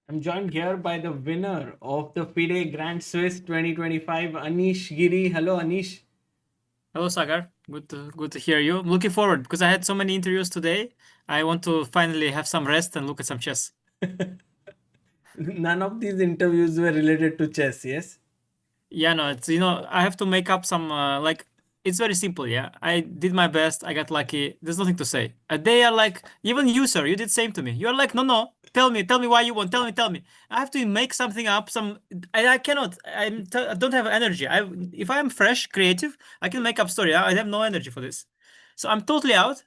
I'm joined here by the winner of the FIDE Grand Swiss 2025, Anish Giri. Hello, Anish. Hello, Sagar. Good to hear you. I'm looking forward because I had so many interviews today. I want to finally have some rest and look at some chess. None of these interviews were related to chess, yes? Yeah, no, it's I have to make up some like it's very simple. Yeah, I did my best. I got lucky. There's nothing to say. They are like even you, sir. You did same to me. You're like, no. Tell me why you won. Tell me. I have to make something up. I cannot. I don't have energy. If I'm fresh, creative, I can make up story. I have no energy for this, so I'm totally out.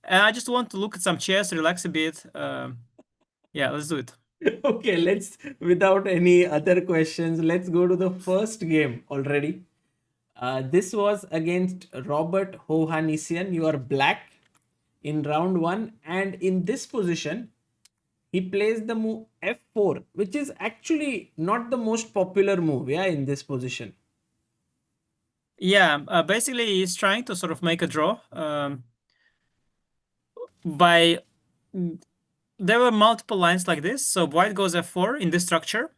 And I just want to look at some chess, relax a bit. Yeah, let's do it. Okay, without any other questions, let's go to the first game already. This was against Robert Hovhannisyan. You are black in round one, and in this position, he plays the move f4, which is actually not the most popular move, yeah, in this position. Yeah, basically he's trying to sort of make a draw. By There were multiple lines like this. So white goes f4 in this structure,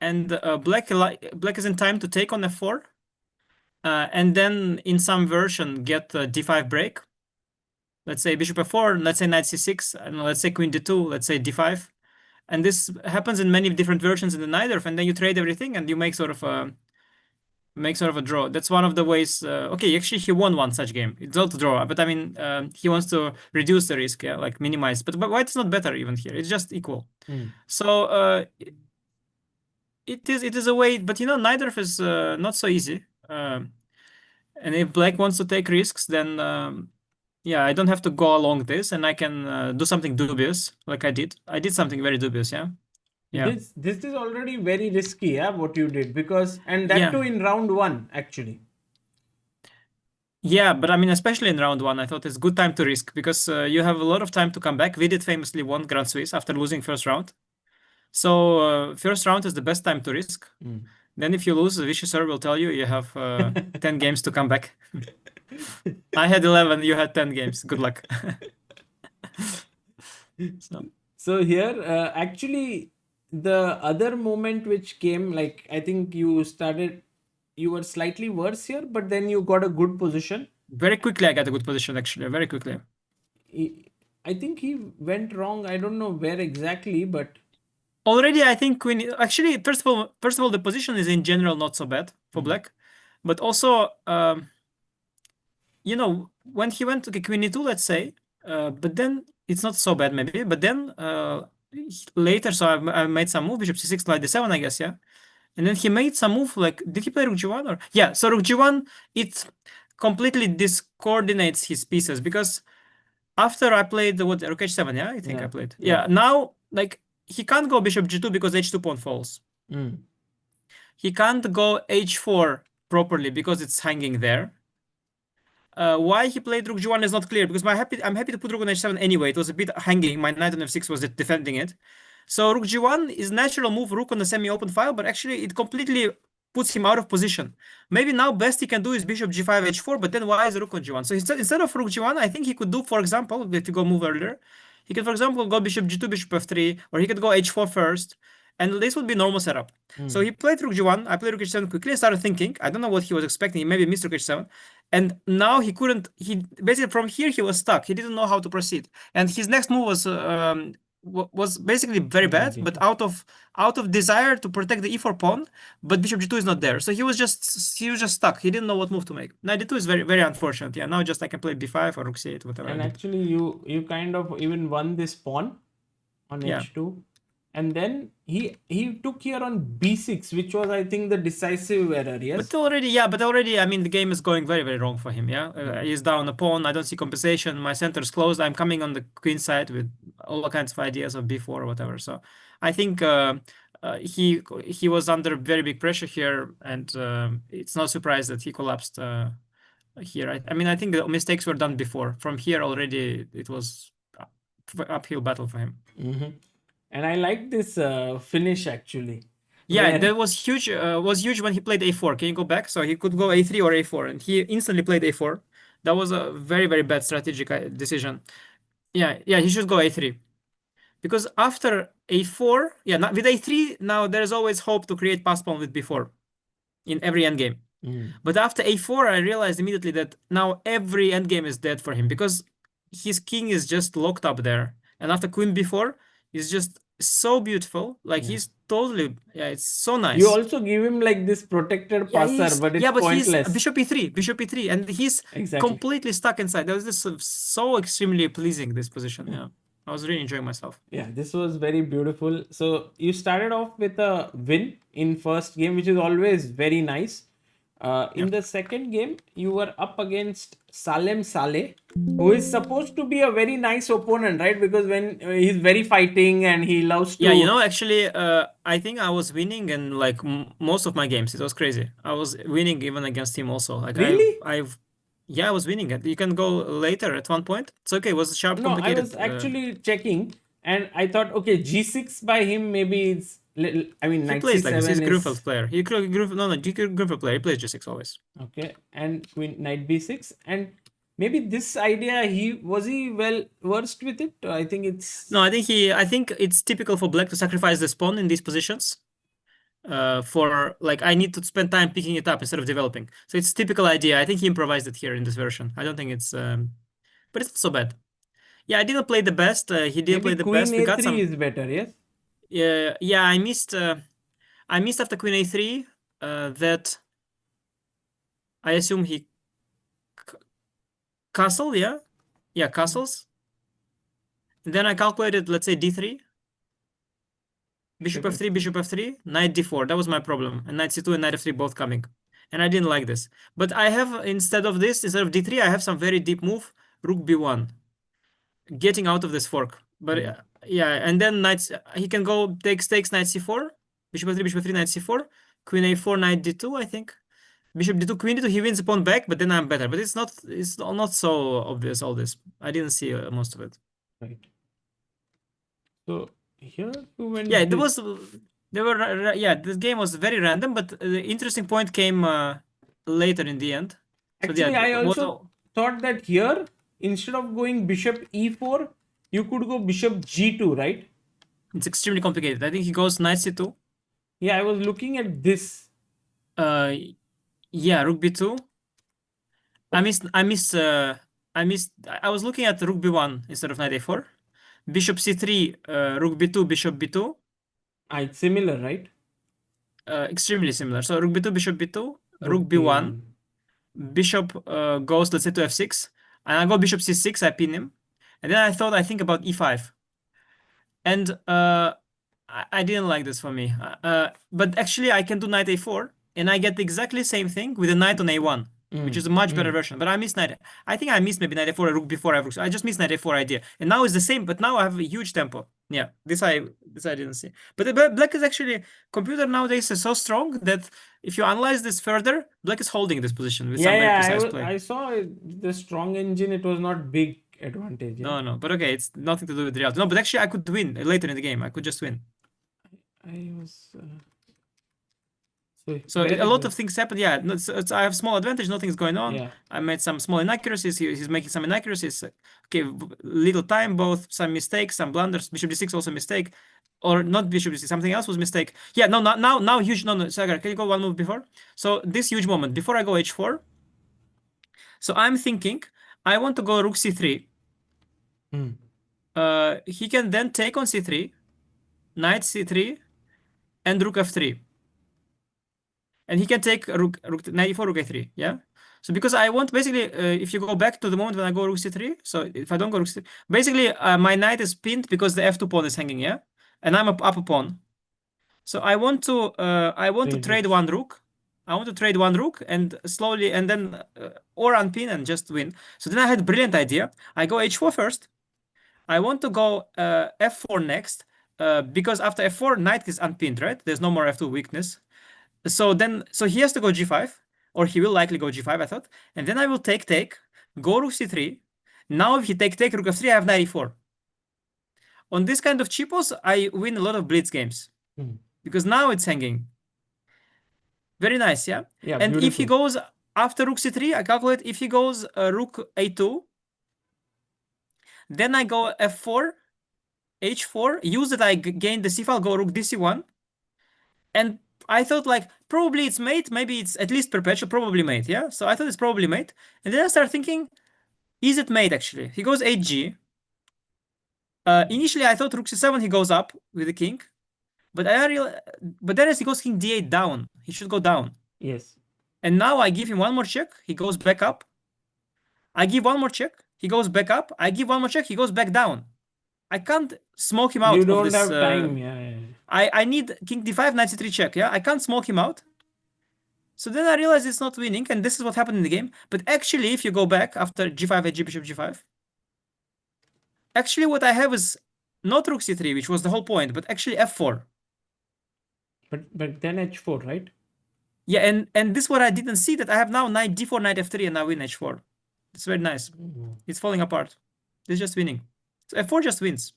and black is in time to take on f4, and then in some version get a d5 break. Let's say bishop f4, let's say knight c6, and let's say queen d2, let's say d5. And this happens in many different versions in the Najdorf, and then you trade everything and you make sort of a draw. That's one of the ways. Okay, actually, he won one such game. It's not a draw, but I mean, he wants to reduce the risk, yeah, like minimize. But white is not better even here. It's just equal. So it is a way, but Najdorf is not so easy. And if black wants to take risks, then yeah, I don't have to go along this, and I can do something dubious, like I did. I did something very dubious, yeah. Yeah. This is already very risky, yeah, what you did, because and that Yeah. too in round one actually. Yeah, but I mean, especially in round one, I thought it's good time to risk because you have a lot of time to come back. Vidit famously won Grand Swiss after losing first round. So first round is the best time to risk. Then if you lose, the vicious sir will tell you you have 10 games to come back. I had 11, you had 10 games. Good luck. So here, actually, the other moment which came, like I think you were slightly worse here, but then you got a good position. Very quickly, I got a good position, actually. Very quickly. I think he went wrong. I don't know where exactly, but Already, I think queen. Actually, first of all, the position is in general not so bad for black, but also, when he went to queen e2, let's say, but then it's not so bad maybe. But then later, so I made some move, bishop c6, knight d7, I guess, yeah. And then he made some move like, did he play rook g1 or? Yeah, so rook g1, it completely discoordinates his pieces because after I played rook h7, yeah, I think I played. Yeah, now like he can't go bishop g2 because h2 pawn falls. He can't go h4 properly because it's hanging there. Why he played rook g1 is not clear because I'm happy to put rook on h7 anyway. It was a bit hanging. My knight on f6 was defending it. So rook g1 is natural move, rook on the semi-open file, but actually it completely puts him out of position. Maybe now best he can do is bishop g5 h4, but then why is rook on g1? So instead of rook g1, I think he could do, for example, if you go move earlier, he could, for example, go bishop g2, bishop f3, or he could go h4 first, and this would be normal setup. So he played rook g1, I played rook h7 quickly and started thinking. I don't know what he was expecting. He maybe missed rook h7. And now he basically from here he was stuck. He didn't know how to proceed. And his next move was basically very bad, but out of desire to protect the e4 pawn, but bishop g2 is not there. So he was just stuck. He didn't know what move to make. Knight d2 is very, very unfortunate. Yeah, now just I can play b5 or rook c8, whatever. And actually you kind of even won this pawn on h2. And then he took here on b6, which was, I think, the decisive error, yes? But already, I mean, the game is going very, very wrong for him, yeah? He's down a pawn, I don't see compensation, my center is closed, I'm coming on the queen side with all kinds of ideas of b4 or whatever. So I think he was under very big pressure here, and it's no surprise that he collapsed here. I mean, I think the mistakes were done before. From here already, it was uphill battle for him. And I like this finish actually. Yeah, that was huge. Was huge when he played a4. Can you go back? So he could go a3 or a4, and he instantly played a4. That was a very, very bad strategic decision. Yeah, he should go a3 because after a4, yeah, with a3, now there's always hope to create pass pawn with b4 in every endgame. But after a4, I realized immediately that now every endgame is dead for him because his king is just locked up there. And after queen b4 is just so beautiful. Like Yeah. he's totally, yeah, it's so You nice. also give him like this protected passer, but it's but he's pointless. bishop e3, and he's Exactly. completely stuck inside. That was this so extremely pleasing, this position. Yeah, I was really enjoying myself. Yeah, this was very beautiful. So you started off with a win in first game, which is always very nice. In Yeah. the second game, you were up against Saleh, who is supposed to be a very nice opponent, right? Because when he's very fighting and he loves Yeah, to. actually, I think I was winning in like most of my games. It was crazy. I was winning even against him also. Like Really? yeah, I was winning it. You can go later at one point. It's okay. It was sharp, No, I was complicated. actually checking, and I thought, okay, g6 by him, maybe it's little. I mean, He knight plays like this. He's c7 a Grunfeld is player. No, Grunfeld player. He plays G6 always. okay, and queen knight b6, and maybe this idea he well versed with it. I think it's No, I think it's typical for black to sacrifice the pawn in these positions. For like I need to spend time picking it up instead of developing. So it's typical idea. I think he improvised it here in this version. I don't think it's but it's not so bad. Yeah, I didn't play the best. He didn't maybe play the queen best. We got a3 some. is better. Yes. Yeah, I missed. I missed after queen a3. That I assume he castle. Yeah, castles. And then I calculated, let's say d3, bishop Bishop f3, f3. bishop f3, knight d4. That was my problem. And knight c2 and knight f3 both coming. And I didn't like this. But I have, instead of d3, I have some very deep move, rook b1, getting out of this fork. But yeah, and then knights, he can go takes knight c4, bishop f3, knight c4, queen a4, knight d2, I think. Bishop d2, queen d2, he wins the pawn back, but then I'm better. But it's not so obvious, all this. I didn't see most of it. Right. So here you went. Yeah, this game was very random, but the interesting point came later in the end. So yeah, Actually, I also thought that here, instead of going bishop e4, you could go bishop g2, right? it's extremely complicated. I think he goes knight c2. Yeah, I was looking at this. Yeah, rook b2. I was looking at rook b1 instead of knight a4. Bishop c3, rook b2, bishop b2. It's similar, right? Extremely similar. So rook b2, bishop b2, Rook rook b1. b1. Bishop goes, let's say, to f6. And I go bishop c6, I pin him. And then I think about e5. And I didn't like this for me. But actually, I can do knight a4, and I get the exactly same thing with a knight on a1, which is a much better version. But I missed knight. I think I missed maybe knight a4, a rook before I rook. So I just missed knight a4 idea. And now it's the same, but now I have a huge tempo. Yeah, this I didn't see. But black is actually, computer nowadays is so strong that if you analyze this further, black is holding this position with some very precise play. I saw the strong engine. It was not big advantage. Yeah? No, but okay, it's nothing to do with reality. No, but actually I could win later in the game. I could just win. I was. So a lot of things happen. Yeah, I have small advantage. Nothing's going on. Yeah. I made some small inaccuracies. He's making some inaccuracies. Okay, little time, both some mistakes, some blunders. Bishop d6 also mistake, or not bishop d6. Something else was mistake. Yeah, no, now huge. No, Sagar, can you go one move before? So this huge moment before I go h4. So I'm thinking I want to go rook c3. He can then take on c3, knight c3, and rook f3. And he can take rook 94, rook a3. Yeah. So because I want basically, if you go back to the moment when I go rook c3, so if I don't go rook c3, basically my knight is pinned because the f2 pawn is hanging. Yeah, and I'm up a pawn. So I want to trade one rook. I want to trade one rook and slowly, and then or unpin and just win. So then I had a brilliant idea. I go h4 first. I want to go f4 next because after f4 knight is unpinned, right? There's no more f2 weakness. So he has to go g5, or he will likely go g5, I thought. And then I will take, go rook c3. Now if he take, rook f3, I have knight e4. On this kind of cheapos, I win a lot of blitz games. Because now it's hanging. Very nice, yeah? Yeah, and beautiful. If he goes after rook c3, I calculate if he goes rook a2, then I go f4, h4, use that I gained the c file, go rook dc1. And I thought like probably it's mate, maybe it's at least perpetual, probably mate, yeah? So I thought it's probably mate. And then I started thinking, is it mate actually? He goes 8g. Initially I thought rook c7 he goes up with the king, but but then as he goes king d8 down, he should go down. Yes. And now I give him one more check, he goes back up. I give one more check, he goes back up. I give one more check, he goes back down. I can't smoke him out You of don't this. have time. Yeah. I need king d5, knight c3 check. Yeah, I can't smoke him out. So then I realized it's not winning, and this is what happened in the game. But actually, if you go back after g5, hg, bishop g5, actually what I have is not rook c3, which was the whole point, but actually f4. But then h4, right? Yeah, and this is what I didn't see, that I have now knight d4, knight f3, and I win h4. It's very nice. It's falling apart. It's just winning. So f4 just wins.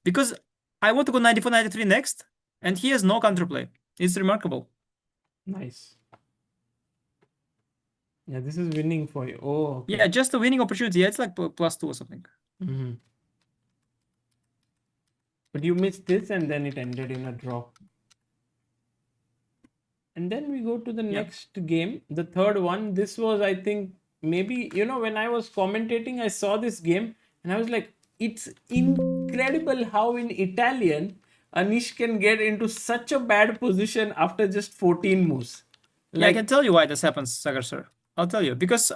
Because I want to go knight d4, knight f3 next, and he has no counterplay. It's remarkable. Nice. Yeah, this is winning for you. Oh, okay. Yeah, just a winning opportunity. Yeah, it's like +2 or something. But you missed this, and then it ended in a draw. And then we go to the next game, the third one. This was, I think, maybe, when I was commentating, I saw this game and I was like, it's incredible how in Italian Anish can get into such a bad position after just 14 moves. Yeah, I can tell you why this happens, Sagar sir. I'll tell you. Because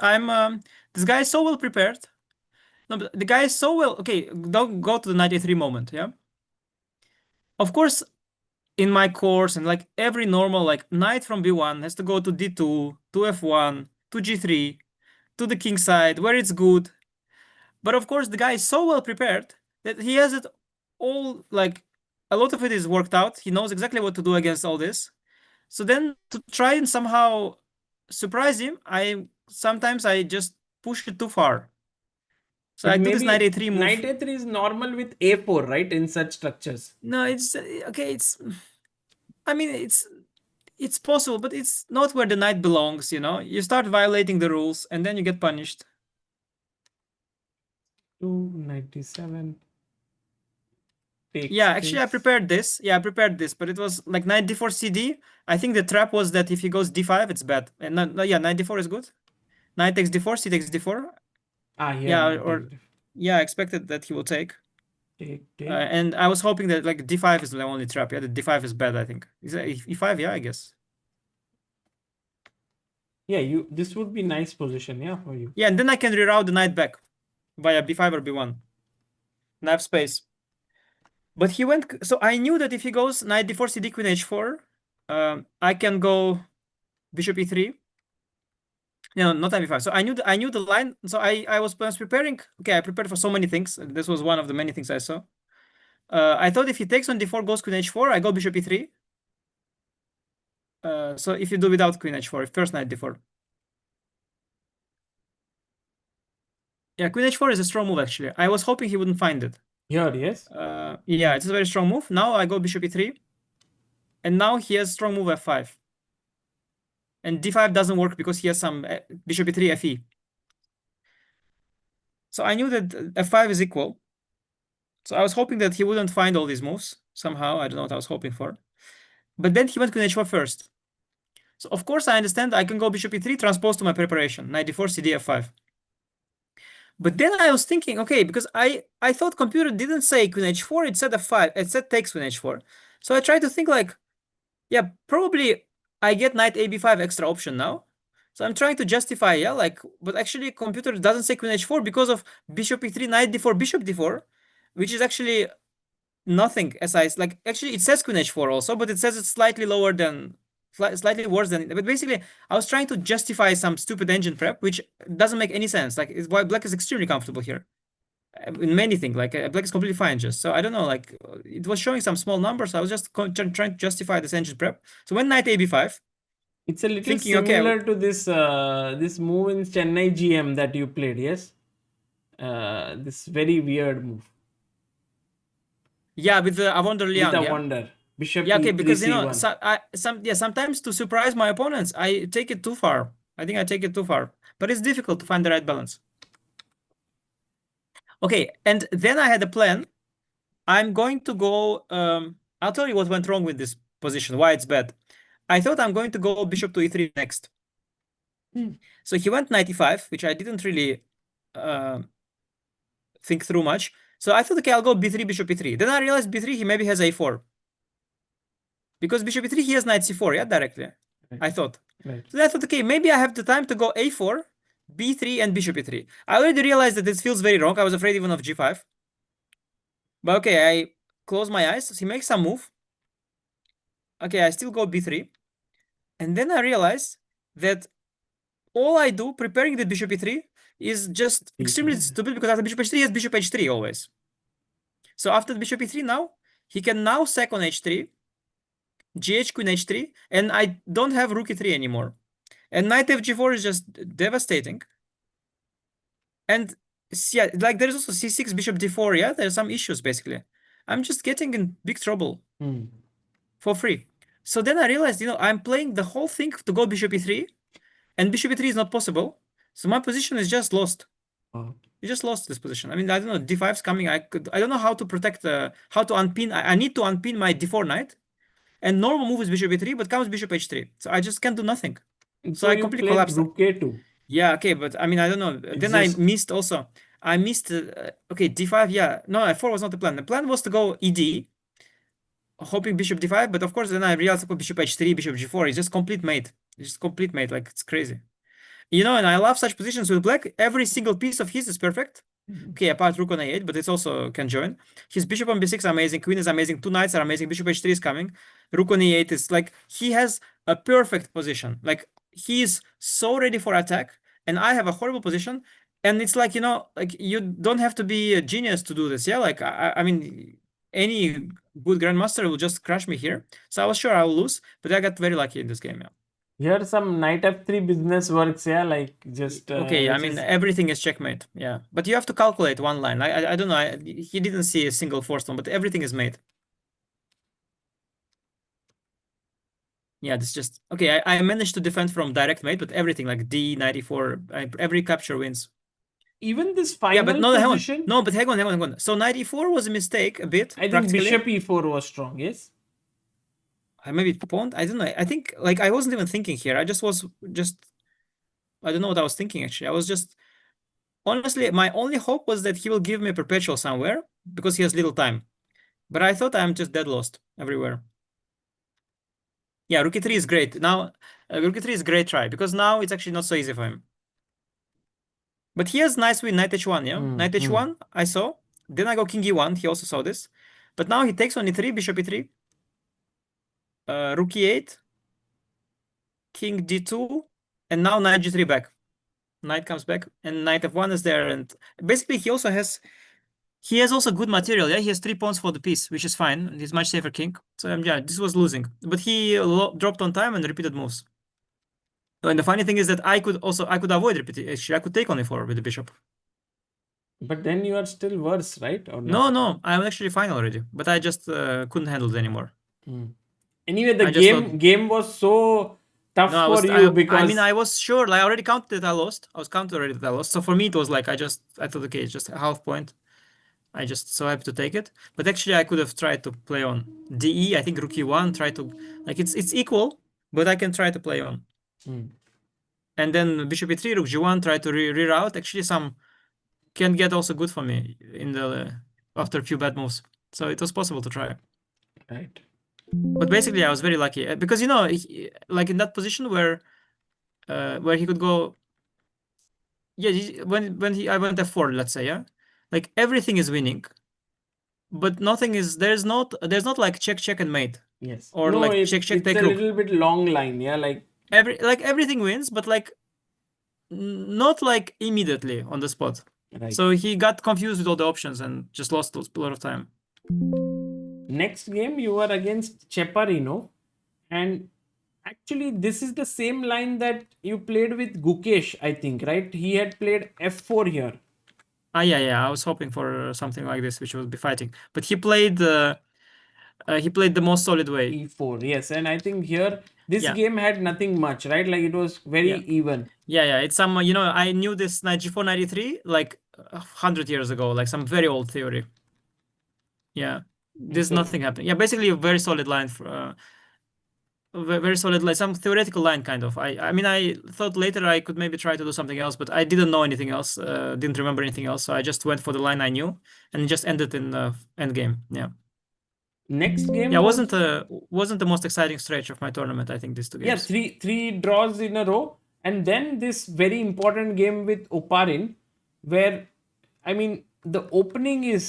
this guy is so well prepared. No, but the guy is so well. Okay, don't go to the 93 moment, yeah? Of course, in my course and like every normal like knight from b1 has to go to d2 to f1 to g3 to the king side where it's good. But of course the guy is so well prepared that he has it all, like a lot of it is worked out. He knows exactly what to do against all this. So then to try and somehow surprise him, sometimes I just push it too far. So I do this knight a3 move. Knight a3 is normal with a4, right? In such structures. No, it's okay. I mean, it's possible, but it's not where the knight belongs, You start violating the rules and then you get punished. 297. Yeah, actually I prepared this. Yeah, I prepared this, but it was like knight d4 cd. I think the trap was that if he goes d5, it's bad. And yeah, knight d4 is good. Knight takes d4, c takes d4. Yeah, I expected that he will take. And I was hoping that like d5 is the only trap. Yeah, the d5 is bad, I think. Is that e5? Yeah, I guess. Yeah, this would be nice position, yeah, for you. Yeah, and then I can reroute the knight back via b5 or b1. And I have space. But he went, so I knew that if he goes knight d4, cd, queen h4, I can go bishop e3. No, not knight b5. So I knew the line. So I was preparing. Okay, I prepared for so many things. This was one of the many things I saw. I thought if he takes on d4, goes queen h4, I go bishop e3. So if you do without queen h4, first knight d4. Yeah, queen h4 is a strong move actually. I was hoping he wouldn't find it. Yeah, yes. Yeah, it's a very strong move. Now I go bishop e3. And now he has strong move f5. And d5 doesn't work because he has some bishop e3 fe. So I knew that f5 is equal. So I was hoping that he wouldn't find all these moves somehow. I don't know what I was hoping for. But then he went queen h4 first. So of course I understand I can go bishop e3 transpose to my preparation. Knight d4, cd f5. But then I was thinking, okay, because I thought computer didn't say queen h4, it said f5, it said takes queen h4. So I tried to think like, yeah, probably I get knight ab5 extra option now. So I'm trying to justify, yeah, like, but actually computer doesn't say queen h4 because of bishop e3, knight d4, bishop d4, which is actually nothing as like, actually it says queen h4 also, but it says it's slightly lower than, slightly worse than, but basically I was trying to justify some stupid engine prep, which doesn't make any sense. Like, it's why black is extremely comfortable here in many things. Like black is completely fine just. So I don't know, like it was showing some small numbers. So I was just trying to justify this engine prep. So when knight ab5, it's a little similar to this this move in Chennai GM that you played, yes? This very weird move. Yeah, with the Avonder Liang. With Avonder. Bishop yeah, okay, because C1. Sometimes to surprise my opponents, I take it too far. I think I take it too far. But it's difficult to find the right balance. Okay, and then I had a plan I'm going to go. I'll tell you what went wrong with this position, why it's bad. I thought I'm going to go bishop to e3 next. So he went 95, which I didn't really think through much. So I thought, okay, I'll go b3, bishop e3. Then I realized b3, he maybe has a4. Because bishop e3, he has knight c4, yeah, directly. Right. I thought. Right. So I thought, okay, maybe I have the time to go a4, b3, and bishop e3. I already realized that this feels very wrong. I was afraid even of g5. But okay, I close my eyes. He makes some move. Okay, I still go b3. And then I realize that all I do preparing the bishop e3 is just extremely stupid, because after bishop h3, he has bishop h3 always. So after the bishop e3 now, he can now sack on h3, gh queen h3, and I don't have rook e3 anymore. And knight fg4 is just devastating. And yeah, like there's also c6, bishop d4, yeah? There's some issues, basically. I'm just getting in big trouble for free. So then I realized, I'm playing the whole thing to go bishop e3, and bishop e3 is not possible. So my position is just lost. You just lost this position. I mean, I don't know, d5 is coming. I don't know how to protect, how to unpin. I need to unpin my d4 knight. And normal move is bishop e3, but comes bishop h3. So I just can't do nothing. So I you completely played collapsed. rook a2. Yeah, okay, but I mean, I don't know. Then I missed also. I missed, okay, d5, yeah. No, f4 was not the plan. The plan was to go ed, hoping bishop d5, but of course then I realized bishop h3, bishop g4 is just complete mate. It's just complete mate, like it's crazy. And I love such positions with black. Every single piece of his is perfect. Okay, apart rook on a8, but it's also can join. His bishop on b6 amazing, queen is amazing, two knights are amazing, bishop h3 is coming. Rook on e8 is like, he has a perfect position. Like, he is so ready for attack, and I have a horrible position. And it's like, like you don't have to be a genius to do this. Yeah, like, I mean, any good grandmaster will just crush me here. So I was sure I will lose, but I got very lucky in this game, yeah. Here some knight f3 business works, yeah, like just okay. I mean, everything is checkmate, yeah. But you have to calculate one line. I don't know. He didn't see a single forced one, but everything is mate. Yeah, this just okay. I managed to defend from direct mate, but everything like d94, every capture wins. Even this final Yeah, but no, position. No, but hang on. So 94 was a mistake a bit. I think bishop e4 was strong. Yes. Maybe pawn. I don't know. I think like I wasn't even thinking here. I just was I don't know what I was thinking actually. I was just honestly, my only hope was that he will give me a perpetual somewhere because he has little time. But I thought I'm just dead lost everywhere. Yeah, rook e3 is great. Now, rook e3 is a great try because now it's actually not so easy for him. But he has nice win, knight h1, yeah? Knight h1, I saw. Then I go king e1, he also saw this. But now he takes on e3, bishop e3. Rook e8. King d2. And now knight g3 back. Knight comes back, and knight f1 is there. And basically, he has also good material, yeah? He has 3 pawns for the piece, which is fine. He's much safer king. So, yeah, this was losing. But he dropped on time and repeated moves. And the funny thing is that I could avoid repeating. Actually, I could take on e4 with the bishop. But then you are still worse, right? Or No, I'm actually fine already. But I just couldn't handle it anymore. Anyway, the game was so tough for you because I mean, I was sure. Like, I already counted that I lost. I was counted already that I lost. So for me, it was like I thought, okay, it's just a half point. I just so happy to take it. But actually, I could have tried to play on DE. I think rook e1. Try to like it's equal, but I can try to play on. And then bishop e3, rook g1. Try to reroute. Actually, some can get also good for me in the after a few bad moves. So it was possible to try. Right. But basically, I was very lucky because like in that position where he could go. Yeah, when I went f4, let's say, yeah, like everything is winning, but nothing is there's not like check and mate. Yes. Or no, like check it's take a rook. little bit long line, yeah, like everything wins, but like not like immediately on the spot. Right. So he got confused with all the options and just lost a lot of time. Next game you were against Cheparinov, and actually this is the same line that you played with Gukesh, I think, right? He had played f4 here. Yeah. I was hoping for something like this, which would be fighting, but he played the most solid way. e4, yes, and I think here this game had nothing much, right? Like it was very even. Yeah. It's some I knew this knight g4 knight e3 like 100 years ago, like some very old theory. Yeah, there's So nothing happening. Yeah, basically a very solid line for very solid line, some theoretical line kind of. I mean I thought later I could maybe try to do something else, but I didn't know anything else, didn't remember anything else, so I just went for the line I knew and it just ended in end game. Yeah. next Yeah, game was, wasn't the most exciting stretch of my tournament, I think, these two yeah, games. three draws in a row, and then this very important game with Oparin, where, I mean, the opening is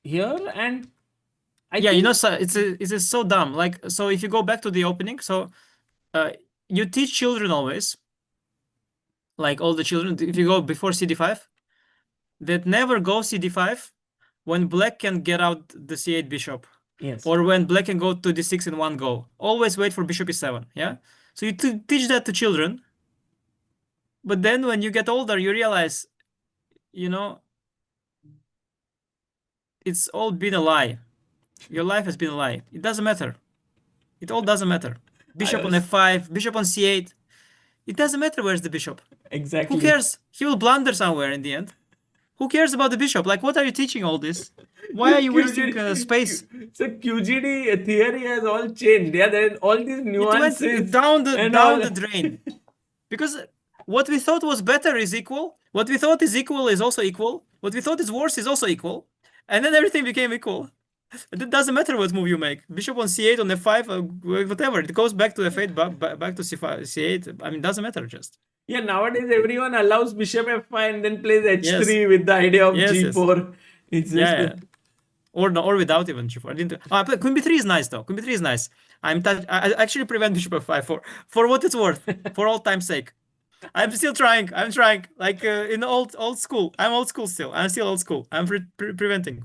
here, and I Yeah, think so it's so dumb. Like, so if you go back to the opening, so uh, you teach children always, like all the children, if you go before CD5, that never go CD5 when black can get out the C8 bishop, yes, or when black can go to D6 in one go. Always wait for bishop E7. Yeah. So you teach that to children, but then when you get older, you realize, you know, it's all been a lie. Your life has been a lie. It doesn't matter. It all doesn't matter. I Bishop on was F5, bishop on C8. It doesn't matter where's the bishop. Who exactly. cares? He will blunder somewhere in the end. Who cares about the bishop? Like, what are you teaching all this? Why are you wasting space? So QGD theory has all changed. Yeah, there all these It went nuances down the and all. drain. Because what we thought was better is equal. What we thought is equal is also equal. What we thought is worse is also equal. And then everything became equal. It doesn't matter what move you make. Bishop on C8, on F5, whatever. It goes back to F8, back to C5, C8. I mean, it doesn't matter just. Yeah, nowadays everyone allows bishop f5 and then plays Yes. h3 with the idea of Yes, yes. g4. It's Yeah, just yeah. Or no, or without even g4. I didn't. Oh, but Queen b3 is nice though. Queen b3 is nice. I actually prevent bishop f5 for what it's worth, for all time's sake. I'm still trying. I'm trying. Like in old school. I'm old school still. I'm still old school. I'm preventing.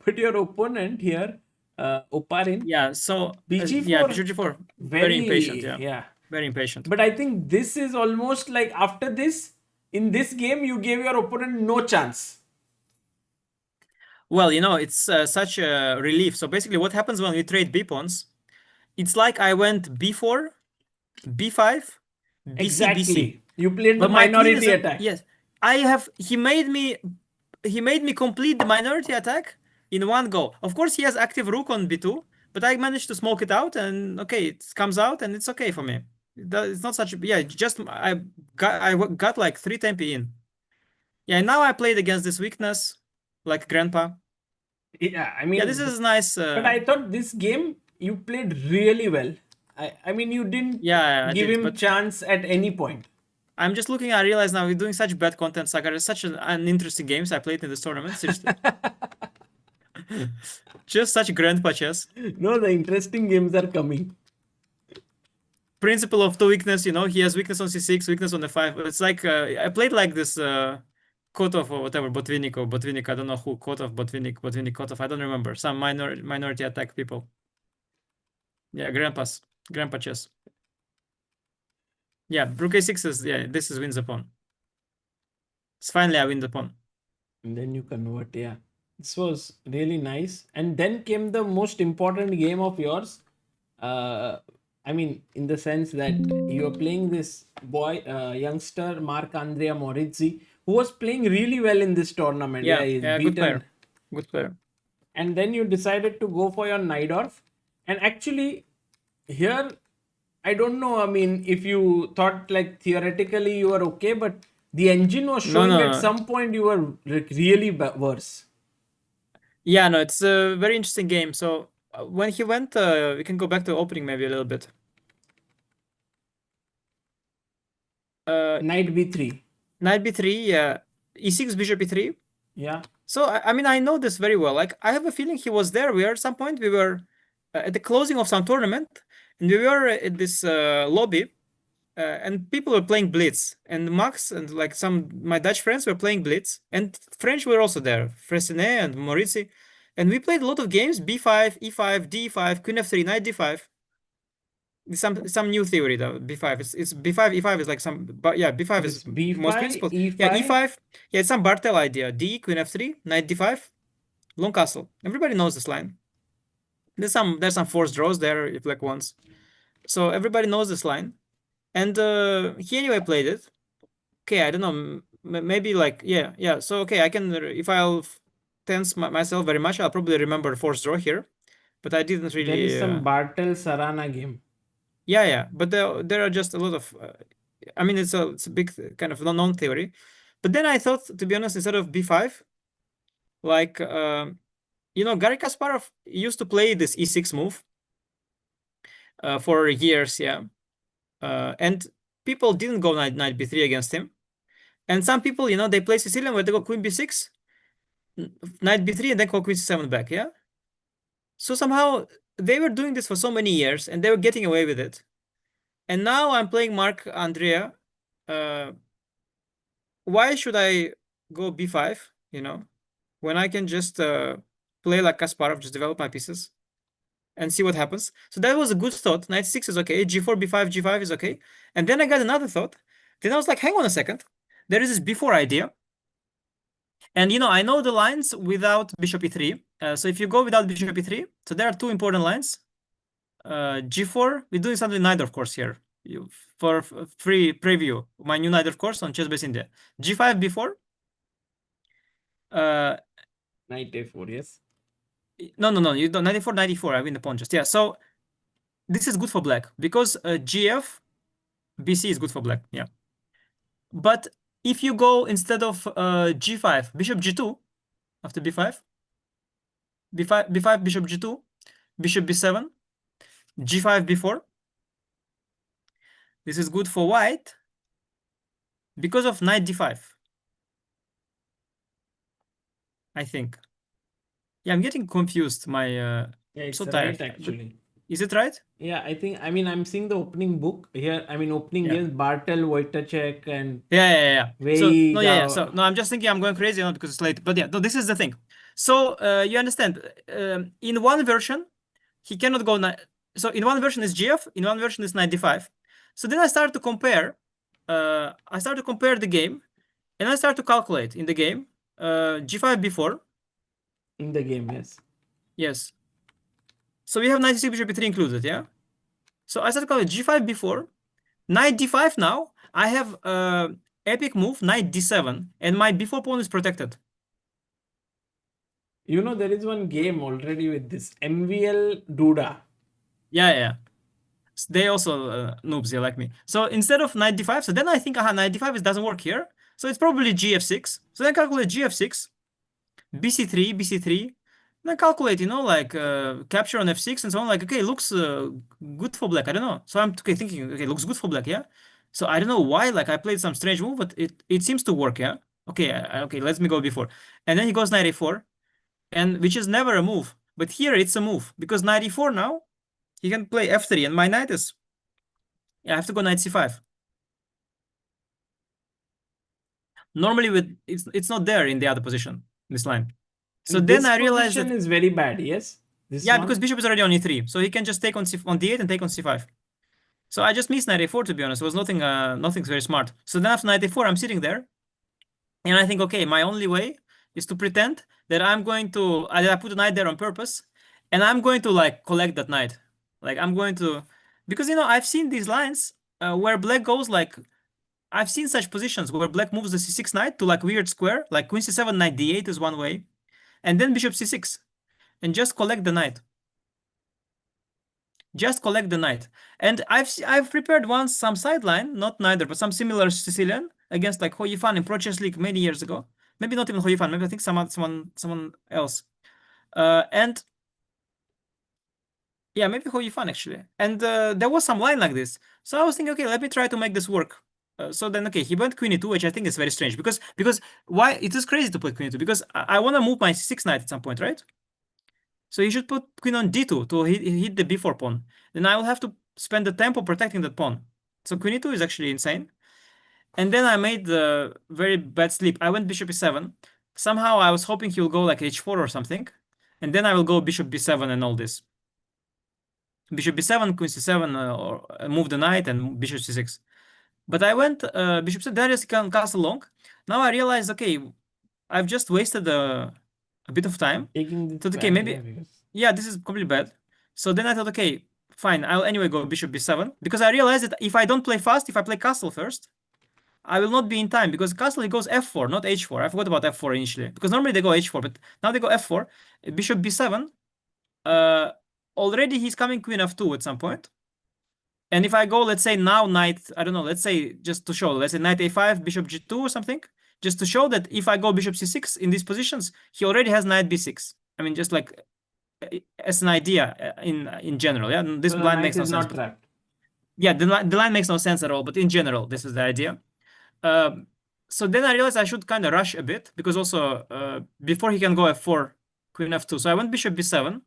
but your opponent here, Oparin, Yeah. So yeah, bg4, bishop g4. Very impatient. very, Yeah. yeah. Very impatient. But I think this is almost like after this, in this game, you gave your opponent no chance. Well, it's such a relief. So basically, what happens when we trade b pawns? It's like I went b4, b5, bc, bc. Exactly. You played the But my queen minority is attack. yes. He made me complete the minority attack in one go. Of course, he has active rook on b2, but I managed to smoke it out, and okay, it comes out, and it's okay for me. It's not such a yeah. Just I got like 3 tempi in. Yeah, now I played against this weakness, like grandpa. Yeah, I Yeah, this mean, is nice. but I thought this game you played really well. I mean, you didn't Yeah, I give did, him but chance at any point. I'm just looking. I realize now we're doing such bad content, Sagar. It's such an interesting games I played in this tournament. Seriously, just such grandpa chess. No, the interesting games are coming. Principle of two weakness. He has weakness on c6, weakness on f5. It's like I played like this Kotov or whatever, Botvinnik. I don't know who Kotov, Botvinnik, Kotov. I don't remember. Some minority attack people. Yeah, grandpa chess. Yeah, rook a6 is this is wins the pawn. It's finally I win the pawn. And then you convert, yeah. This was really nice. And then came the most important game of yours. I mean, in the sense that you are playing this youngster, Marc Andria Maurizzi, who was playing really well in this tournament. Yeah, He's yeah, good player. Good player. And then you decided to go for your Najdorf. And actually, here, I don't know. I mean, if you thought like theoretically you were okay, but the engine was showing No. at some point you were like really worse. Yeah, no, it's a very interesting game. So when he went, we can go back to opening maybe a little bit. Knight b3. Knight b3, yeah. E6, bishop e3. Yeah. So I mean, I know this very well. Like, I have a feeling he was there. At some point we were at the closing of some tournament, and we were at this lobby, and people were playing blitz, and Max and like my Dutch friends were playing blitz, and French were also there, Fressinet and Maurizzi, and we played a lot of games: b5, e5, d5, queen f3, knight d5. Some new theory though. b5 it's b5, e5 is like some, but yeah, b5 is b5, most principles. e5. Yeah, e5. Yeah, it's some Bartel idea. D, queen f3, knight d5, long castle. Everybody knows this line. There's some forced draws there if black wants. So everybody knows this line. And he anyway played it. Okay, I don't know. maybe like, yeah. So, okay, I can, if I'll tense myself very much, I'll probably remember forced draw here. But I didn't There is really, some Bartel Sarana game. yeah. But there are just a lot of, I mean, it's a big kind of known theory. But then I thought, to be honest, instead of b5, like, Garry Kasparov used to play this e6 move for years, yeah. And people didn't go knight b3 against him. And some people, they play Sicilian where they go queen b6, knight b3, and then go queen c7 back, yeah. So somehow they were doing this for so many years, and they were getting away with it. And now I'm playing Marc Andria. Why should I go b5, when I can just play like Kasparov, just develop my pieces and see what happens? So that was a good thought. Knight 6 is okay. G4, b5, g5 is okay. And then I got another thought. Then I was like, hang on a second. There is this b4 idea. And I know the lines without bishop e3. So if you go without bishop e3, so there are two important lines. G4, we're doing something neither, of course, here. For free preview, my new neither course on ChessBase India. G5, b4. Knight a4, yes. No. You don't. 94, 94. I win the pawn just. Yeah. So this is good for black because GF, BC is good for black. Yeah. But if you go instead of G5, bishop G2 after B5, B5, bishop G2, bishop B7, G5, B4. This is good for white because of knight D5. I think. Yeah, I'm getting confused. Yeah, it's so right tired. actually. Is it right? Yeah, I mean, I'm seeing the opening book here. I mean, opening Yeah. games, Bartel, Wojtacek, and Yeah. So no, Veiga. yeah. So no, I'm just thinking I'm going crazy, not because it's late. But yeah, no, this is the thing. So you understand? In one version, he cannot go. So in one version is GF, in one version is 95. So then I start to compare. I start to compare the game, and I start to calculate in the game. G5 before. In the game, yes. Yes. So we have 96 bishop b3 included, yeah. So I start to calculate G5 before. Knight d5 now. I have epic move, knight d7, and my b4 pawn is protected. There is one game already with this MVL Duda. Yeah. They also noobs, they like me. So instead of knight d5, so then I think, knight d5 doesn't work here. So it's probably gf6. So then calculate gf6, bc3, bc3. Then calculate, capture on f6 and so on. Like, okay, looks good for black. I don't know. So I'm thinking, okay, looks good for black, yeah. So I don't know why. Like I played some strange move, but it seems to work, yeah. Okay, let me go before. And then he goes knight a4, and which is never a move. But here it's a move because knight e4 now. He can play f3, and my knight is. Yeah, I have to go knight c5. Normally, it's not there in the other position, this line. So And then this I realized position that is very bad. Yes. yeah, because bishop is already on e3, so he can just take on d8 and take on c5. So I just missed knight a4, to be honest. It was nothing very smart. So then after knight a4, I'm sitting there, and I think, okay, my only way is to pretend that I'm going to I put a knight there on purpose, and I'm going to like collect that knight. Like I'm going to, because I've seen these lines where black goes like. I've seen such positions where black moves the c6 knight to like weird square, like queen c7, knight d8 is one way, and then bishop c6, and just collect the knight. Just collect the knight. And I've prepared once some sideline, not neither, but some similar Sicilian against like Ho Yifan in Pro Chess League many years ago. Maybe not even Ho Yifan, maybe I think someone else. And yeah, maybe Ho Yifan actually. And there was some line like this. So I was thinking, okay, let me try to make this work. So then, okay, he went queen e2, which I think is very strange because why it is crazy to play queen e2 because I want to move my c6 knight at some point, right? So you should put queen on d2 to hit the b4 pawn. Then I will have to spend the tempo protecting that pawn. So queen e2 is actually insane. And then I made the very bad sleep. I went bishop e7. Somehow I was hoping he will go like h4 or something. And then I will go bishop b7 and all this. Bishop b7, queen c7, or move the knight and bishop c6. But I went bishop c7, there is castle long. Now I realized, okay, I've just wasted a bit of time. Taking this Thought, okay, bad, maybe, yeah, this is completely bad. So then I thought, okay, fine, I'll anyway go bishop b7 because I realized that if I don't play fast, if I play castle first, I will not be in time because castle he goes f4, not h4. I forgot about f4 initially because normally they go h4, but now they go f4. Bishop b7. Already he's coming queen f2 at some point. And if I go, let's say now knight, I don't know, let's say just to show, let's say knight a5, bishop g2 or something, just to show that if I go bishop c6 in these positions, he already has knight b6. I mean, just like as an idea in general, yeah. This So the line knight makes no is sense. not trapped. Yeah, the line makes no sense at all. But in general, this is the idea. So then I realized I should kind of rush a bit because also before he can go f4, queen f2. So I went bishop b7,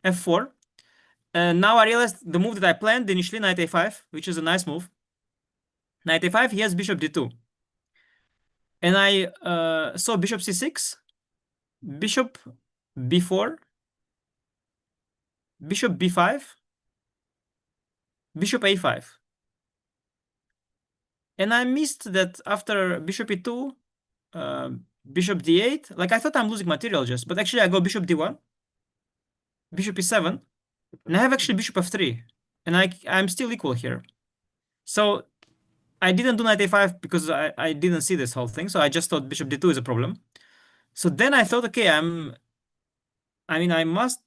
f4. Now I realized the move that I planned initially, knight a5, which is a nice move. Knight a5, he has bishop d2. And I saw bishop c6, bishop b4, bishop b5, bishop a5. And I missed that after bishop e2, bishop d8. Like I thought I'm losing material just, but actually I go bishop d1, bishop e7, and I have actually bishop f3. And I'm still equal here. So I didn't do knight a5 because I didn't see this whole thing. So I just thought bishop d2 is a problem. So then I thought, okay, I mean, I must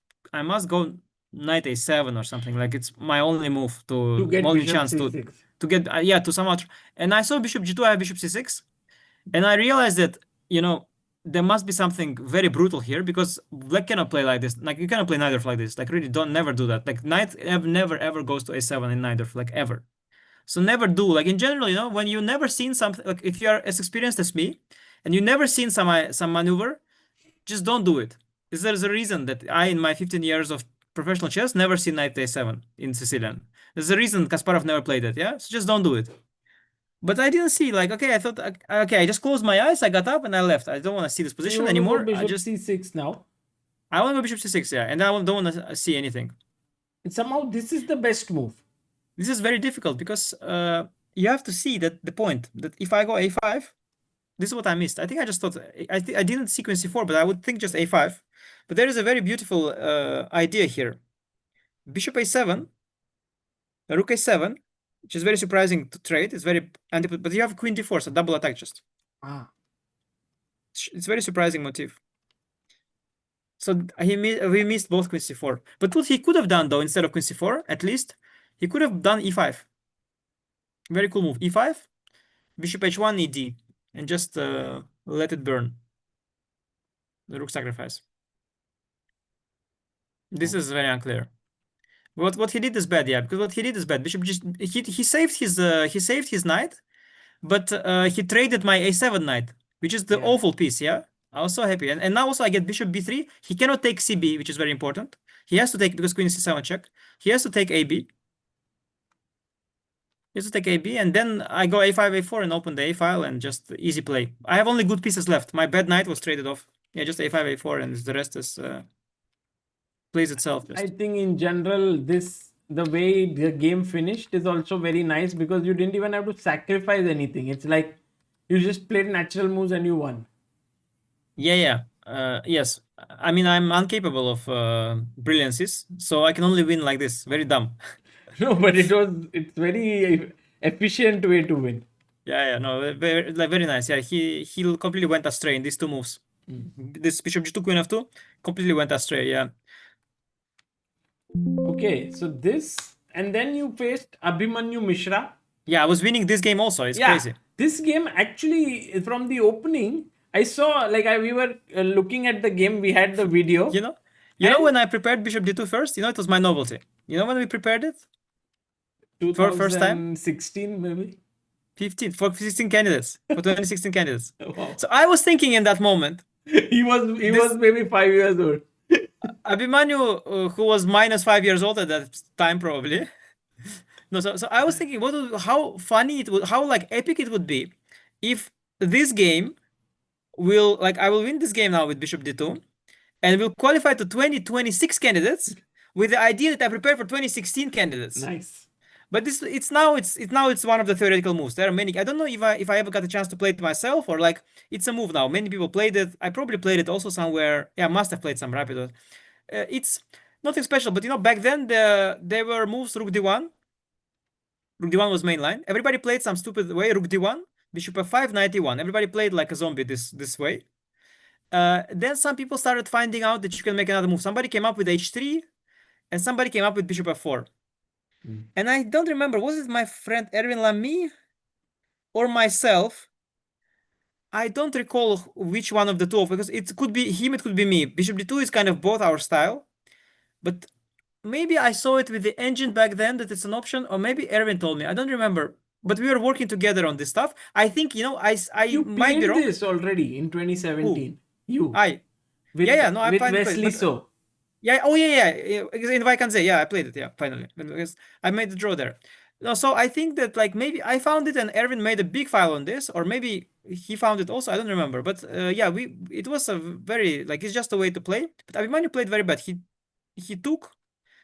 go knight a7 or something. Like it's my only move To get my only bishop chance c6. to get yeah, to somehow. And I saw bishop g2, I have bishop c6, and I realized that there must be something very brutal here because black cannot play like this. Like you cannot play neither like this. Like really, don't never do that. Like knight never ever goes to a7 in neither, like ever. So never do. Like in general, when you never seen something, like if you are as experienced as me, and you never seen some maneuver, just don't do it. There's a reason that I, in my 15 years of professional chess, never seen knight a7 in Sicilian. There's a reason Kasparov never played it. Yeah, so just don't do it. But I didn't see. Like, okay, I thought, okay, I just closed my eyes, I got up, and I left. I don't want to see this So you position want to go anymore. bishop c6 now. I want to go bishop c6, yeah, and I don't want to see anything. And somehow this is the best move. This is very difficult because you have to see that the point that if I go a5, this is what I missed. I think I just thought I didn't sequence c4, but I would think just a5. But there is a very beautiful idea here. Bishop a7, rook a7, which is very surprising to trade. It's very but you have queen d4, so double attack just. Ah. It's very surprising motif. So we missed both queen c4. But what he could have done though, instead of queen c4, at least he could have done e5. Very cool move. e5, bishop h1, ed, and just let it burn. The rook sacrifice. This is very unclear. What he did is bad, yeah, because what he did is bad. Bishop just he saved his knight, but he traded my a7 knight, which is the awful piece, yeah. I was so happy. And now also I get bishop b3. He cannot take cb, which is very important. He has to take, because queen is c7 check. He has to take ab. He has to take ab, and then I go a5, a4, and open the a file, and just easy play. I have only good pieces left. My bad knight was traded off. Yeah, just a5, a4, and the rest is plays itself. I think in general, the way the game finished is also very nice because you didn't even have to sacrifice anything. It's like you just played natural moves and you won. Yeah. Yes. I mean, I'm incapable of brilliances, so I can only win like this. Very dumb. No, but it's very efficient way to win. Yeah. No, very nice. Yeah, he completely went astray in these two moves. This bishop g2, queen f2 completely went astray. Yeah. Okay, so this, and then you faced Abhimanyu Mishra. Yeah, I was winning this game also. It's crazy. This game actually, from the opening, I saw we were looking at the game. We had the video. You know when I prepared bishop d2 first. It was my novelty. You know when we prepared it? For first time. 2016 maybe. 15 for 16 candidates for 2016 candidates. Wow. So I was thinking in that moment. He was maybe 5 years old. Abhimanyu, who was minus 5 years old at that time, probably. No, so I was thinking, how funny it would, how epic it would be if this game I will win this game now with bishop d2, and will qualify to 2026 candidates with the idea that I prepared for 2016 candidates. Nice. But it's one of the theoretical moves. There are many. I don't know if I ever got a chance to play it myself, or it's a move now. Many people played it. I probably played it also somewhere. Yeah, I must have played some rapid. It's nothing special, but back then there were moves rook d1, Rook d1 was main line. Everybody played some stupid way. Rook d1, bishop f5, knight e1. Everybody played like a zombie this way. Then some people started finding out that you can make another move. Somebody came up with h3, and somebody came up with bishop f4. And I don't remember, was it my friend Erwin Lamy or myself? I don't recall which one of the two, because it could be him, it could be me. Bishop d2 is kind of both our style, but maybe I saw it with the engine back then that it's an option, or maybe Erwin told me. I don't remember, but we were working together on this stuff. I think, I You might be played wrong. this already in Who? 2017. You I. with Yeah, no, I played it, Wesley but So. yeah, oh yeah, in Vaikanze, yeah, I played it, yeah, finally, because I made the draw there. No, so I think that like maybe I found it and Erwin made a big file on this, or maybe he found it also. I don't remember, but yeah, it was a very like it's just a way to play. But Abhimanyu played very bad. He took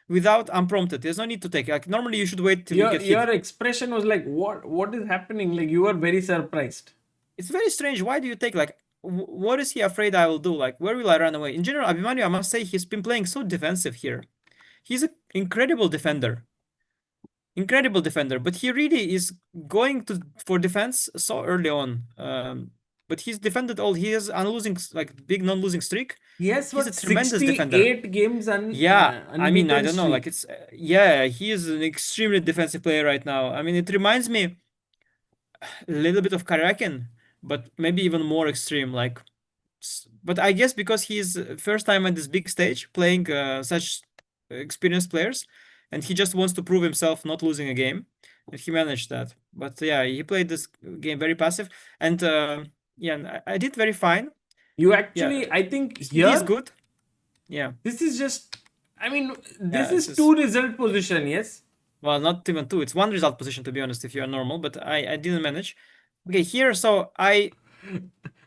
without unprompted. There's no need to take. Like normally you should wait till you get Your hit. expression was like, what is happening? Like you were very surprised. It's very strange. Why do you take like? What is he afraid I will do? Like, where will I run away? In general, Abhimanyu, I must say, he's been playing so defensive here. He's an incredible defender. Incredible defender, but he really is going for defense so early on. But he's defended all. He has like big non-losing streak. Yes, He's a what tremendous defender. 68 games Yeah, I mean, I unbeaten don't know. Like streak. it's yeah, he is an extremely defensive player right now. I mean, it reminds me a little bit of Karakin, but maybe even more extreme. Like, but I guess because he's first time on this big stage playing such experienced players, and he just wants to prove himself not losing a game, and he managed that. But yeah, he played this game very passive, and yeah, and I did very fine. You Yeah, actually, I think he's here, good. Yeah, this is just, I mean, this yeah, this is is two result position, yes? well, not even two. It's one result position to be honest, if you are normal, but I didn't manage. Okay, here, so I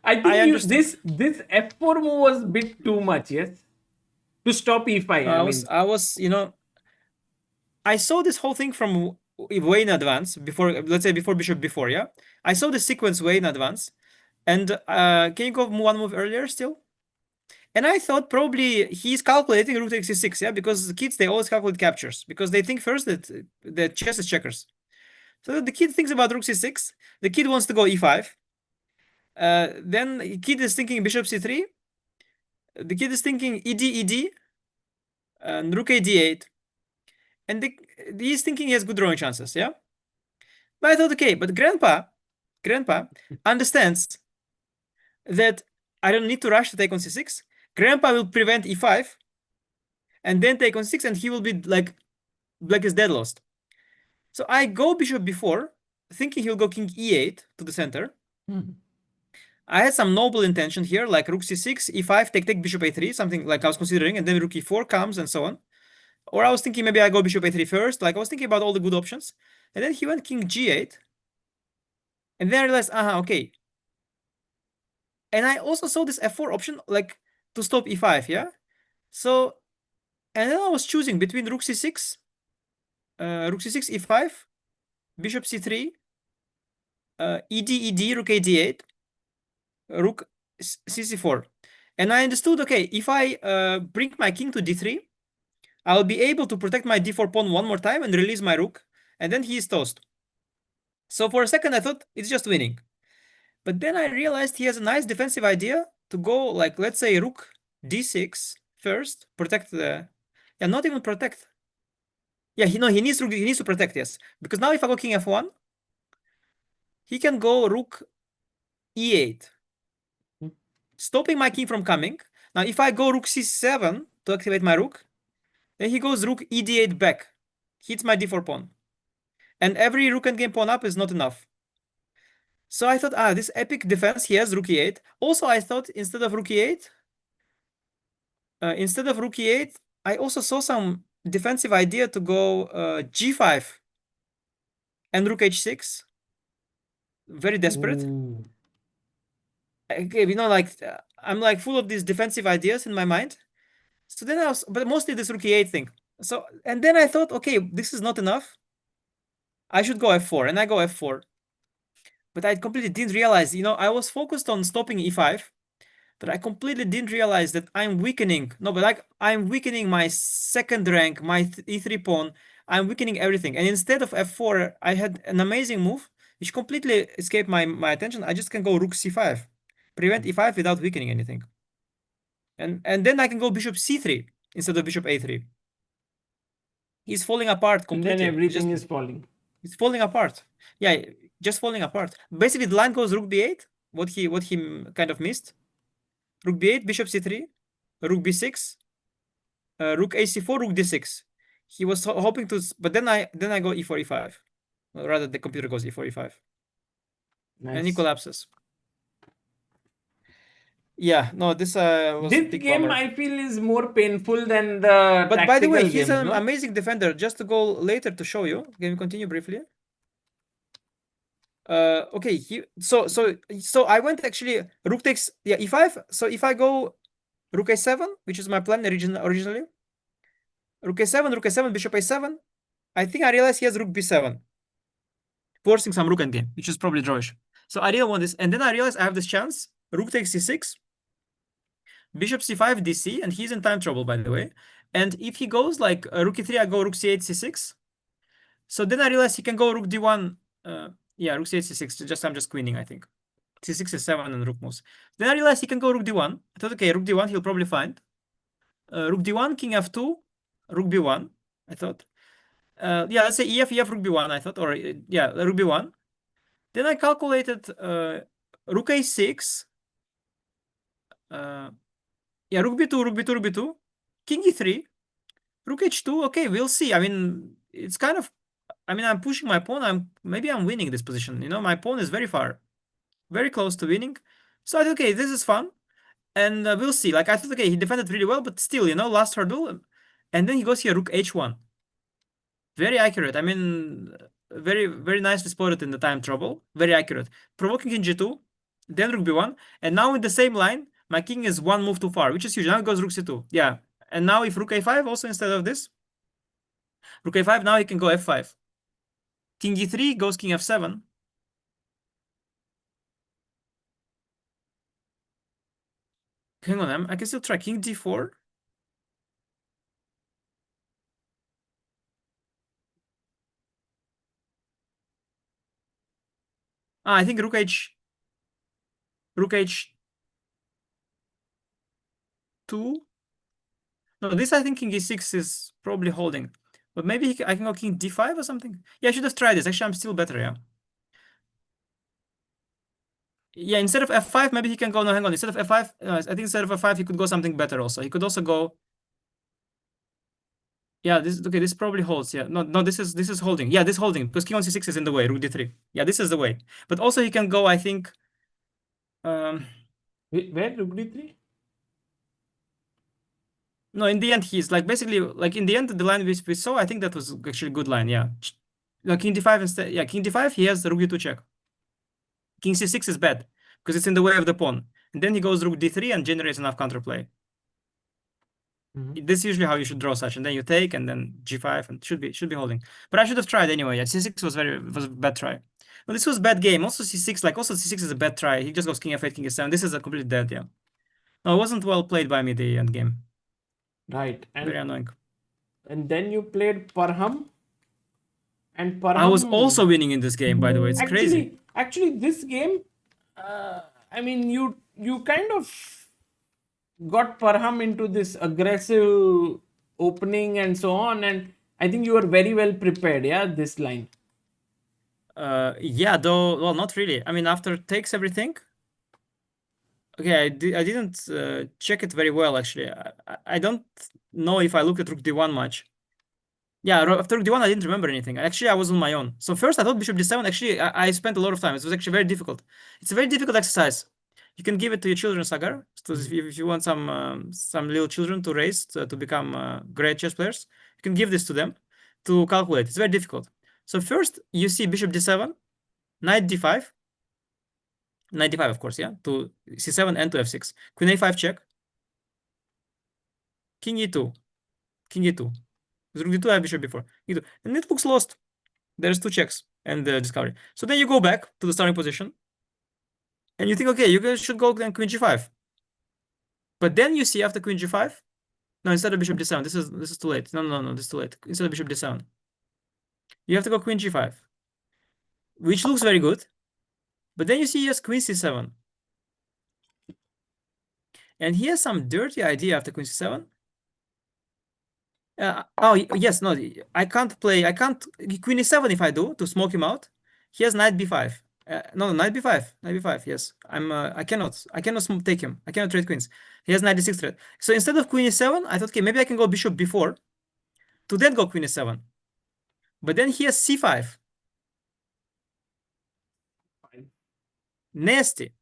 I think understood. this f4 move was a bit too much, yes? To stop e5, I mean. I was, I saw this whole thing from way in advance before, let's say before bishop before, yeah. I saw the sequence way in advance, and can you go one move earlier still? And I thought probably he's calculating rook takes e6, yeah, because the kids they always calculate captures because they think first that the chess is checkers. So the kid thinks about rook c6. The kid wants to go e5. Then the kid is thinking bishop c3. The kid is thinking ed, and rook a d8. And he's thinking he has good drawing chances, yeah? But I thought, okay, but grandpa understands that I don't need to rush to take on c6. Grandpa will prevent e5 and then take on 6, and he will be like black is dead lost. So I go bishop b4, thinking he'll go king e8 to the center. I had some noble intention here, like rook c6, e5, take bishop a3, something like I was considering, and then rook e4 comes and so on. Or I was thinking maybe I go bishop a3 first, like I was thinking about all the good options. And then he went king g8. And then I realized, okay. And I also saw this f4 option, like to stop e5, yeah? So, and then I was choosing between rook c6, e5, bishop c3, ed, rook a8, rook cc4. And I understood, okay, if I bring my king to d3, I'll be able to protect my d4 pawn one more time and release my rook, and then he is toast. So for a second, I thought it's just winning. But then I realized he has a nice defensive idea to go, like, let's say rook d6 first, protect the... Yeah, not even protect. Yeah, he needs to protect, yes. Because now if I go king f1, he can go rook e8, stopping my king from coming. Now, if I go rook c7 to activate my rook, then he goes rook e d8 back, hits my d4 pawn. And every rook endgame pawn up is not enough. So I thought, this epic defense, he has rook e8. Also, I thought instead of rook e8, I also saw some defensive idea to go g5 and rook h6. Very desperate. Ooh. Okay, like I'm like full of these defensive ideas in my mind. So then but mostly this rook e8 thing. So, and then I thought, okay, this is not enough. I should go f4, and I go f4. But I completely didn't realize, I was focused on stopping e5, but I completely didn't realize that I'm weakening. No, but like I'm weakening my second rank, my e3 pawn. I'm weakening everything. And instead of f4, I had an amazing move, which completely escaped my attention. I just can go rook c5, prevent e5 without weakening anything. And then I can go bishop c3 instead of bishop a3. He's falling apart And then completely. everything is falling. It's falling apart. Yeah, just falling apart. Basically, the line goes rook b8. What he kind of missed. Rook b8, bishop c3, rook b6, rook ac4, rook d6. He was hoping to, but then I go e4 e5. Or rather, the computer goes e4 e5, and he Nice. collapses. Yeah, no, this was a This big game bummer. I feel is more painful than the But by the way, tactical he's games, an no? amazing defender. Just to go later to show you. Can we continue briefly? Okay, so I went actually rook takes, yeah, e5. So if I go rook a7, which is my plan originally, rook a7, bishop a7, I think I realized he has rook b7, forcing some rook endgame, which is probably drawish. So I didn't want this, and then I realized I have this chance. Rook takes c6, bishop c5, dc, and he's in time trouble, by the way. And if he goes like rook e3, I go rook c8, c6. So then I realized he can go rook d1. Yeah, rook c8, c6. I'm just queening, I think. c6, c7, and rook moves. Then I realized he can go rook d1. I thought, okay, rook d1 he'll probably find. Rook d1, king f2, rook b1. I thought. Yeah, let's say ef, rook b1. I thought, or yeah, rook b1. Then I calculated rook a6. Yeah, rook b2, rook b2, rook b2, king e3, rook h2. Okay, we'll see. I mean, it's kind of. I mean, I'm pushing my pawn. Maybe I'm winning this position. You know, my pawn is very far, very close to winning. So I thought, okay, this is fun. And we'll see. Like I thought, okay, he defended really well, but still, you know, last hurdle. And then he goes here, rook h1. Very accurate. I mean, very, very nicely spotted in the time trouble. Very accurate. Provoking king g2, then rook b1. And now in the same line, my king is one move too far, which is huge. Now it goes rook c2. Yeah. And now if rook a5 also instead of this, rook a5, now he can go f5. King e3 goes king f7. Hang on, I can still try king d4. I think rook h2. No, this I think king e6 is probably holding. But maybe I can go king d5 or something. Yeah, I should have tried this. Actually, I'm still better, yeah. Yeah, instead of f5, maybe he can go, no, hang on. Instead of f5, I think instead of f5, he could go something better also. He could also go, yeah, this probably holds. Yeah, no, this is holding. Yeah, this holding, because king on c6 is in the way, rook d3. Yeah, this is the way. But also he can go, I think, Where rook d3? no, in the end, he's like basically like in the end, the line we saw, I think that was actually a good line. Yeah. No, king d5 instead. Yeah, king d5, he has the rook d2 check. King c6 is bad because it's in the way of the pawn. And then he goes rook d3 and generates enough counterplay. This is usually how you should draw such, and then you take, and then g5, and should be holding. But I should have tried anyway. Yeah, c6 was a bad try. Well, this was bad game. Also c6, like also c6 is a bad try. He just goes king f8, king f7. This is a completely dead. Yeah. No, it wasn't well played by me the end game. Right. Very annoying. And then you played Parham. And I was Parham also winning in this game, by the way. It's crazy. Actually, this game, I mean, you kind of got Parham into this aggressive opening and so on, and I think you were very well prepared. Yeah, this line. Yeah, though, well, not really. I mean, after takes everything. Okay, I didn't check it very well actually. I don't know if I looked at rook d1 much. Yeah, after rook d1 I didn't remember anything. Actually, I was on my own. So first I thought bishop d7. Actually, I spent a lot of time. It was actually very difficult. It's a very difficult exercise. You can give it to your children, Sagar. So if you want some little children to raise to become great chess players, you can give this to them to calculate. It's very difficult. So first you see bishop d7, knight d5. Knight d5, of course, yeah, to c7 and to f6. Queen a5 check. King e2. King e2. With rook d2, I have bishop before. E2. And it looks lost. There's two checks and the discovery. So then you go back to the starting position. And you think, okay, you guys should go then queen g5. But then you see after queen g5. No, instead of bishop d7. This is too late. No, this is too late. Instead of bishop d7, you have to go queen g5, which looks very good. But then you see he has queen c7. And he has some dirty idea after queen c7. Oh, yes, no, I can't queen e7 if I do, to smoke him out. He has knight b5. No, knight b5, yes. I cannot take him. I cannot trade queens. He has knight d6 threat. So instead of queen e7, I thought, okay, maybe I can go bishop b4 to then go queen e7. But then he has c5. Nasty.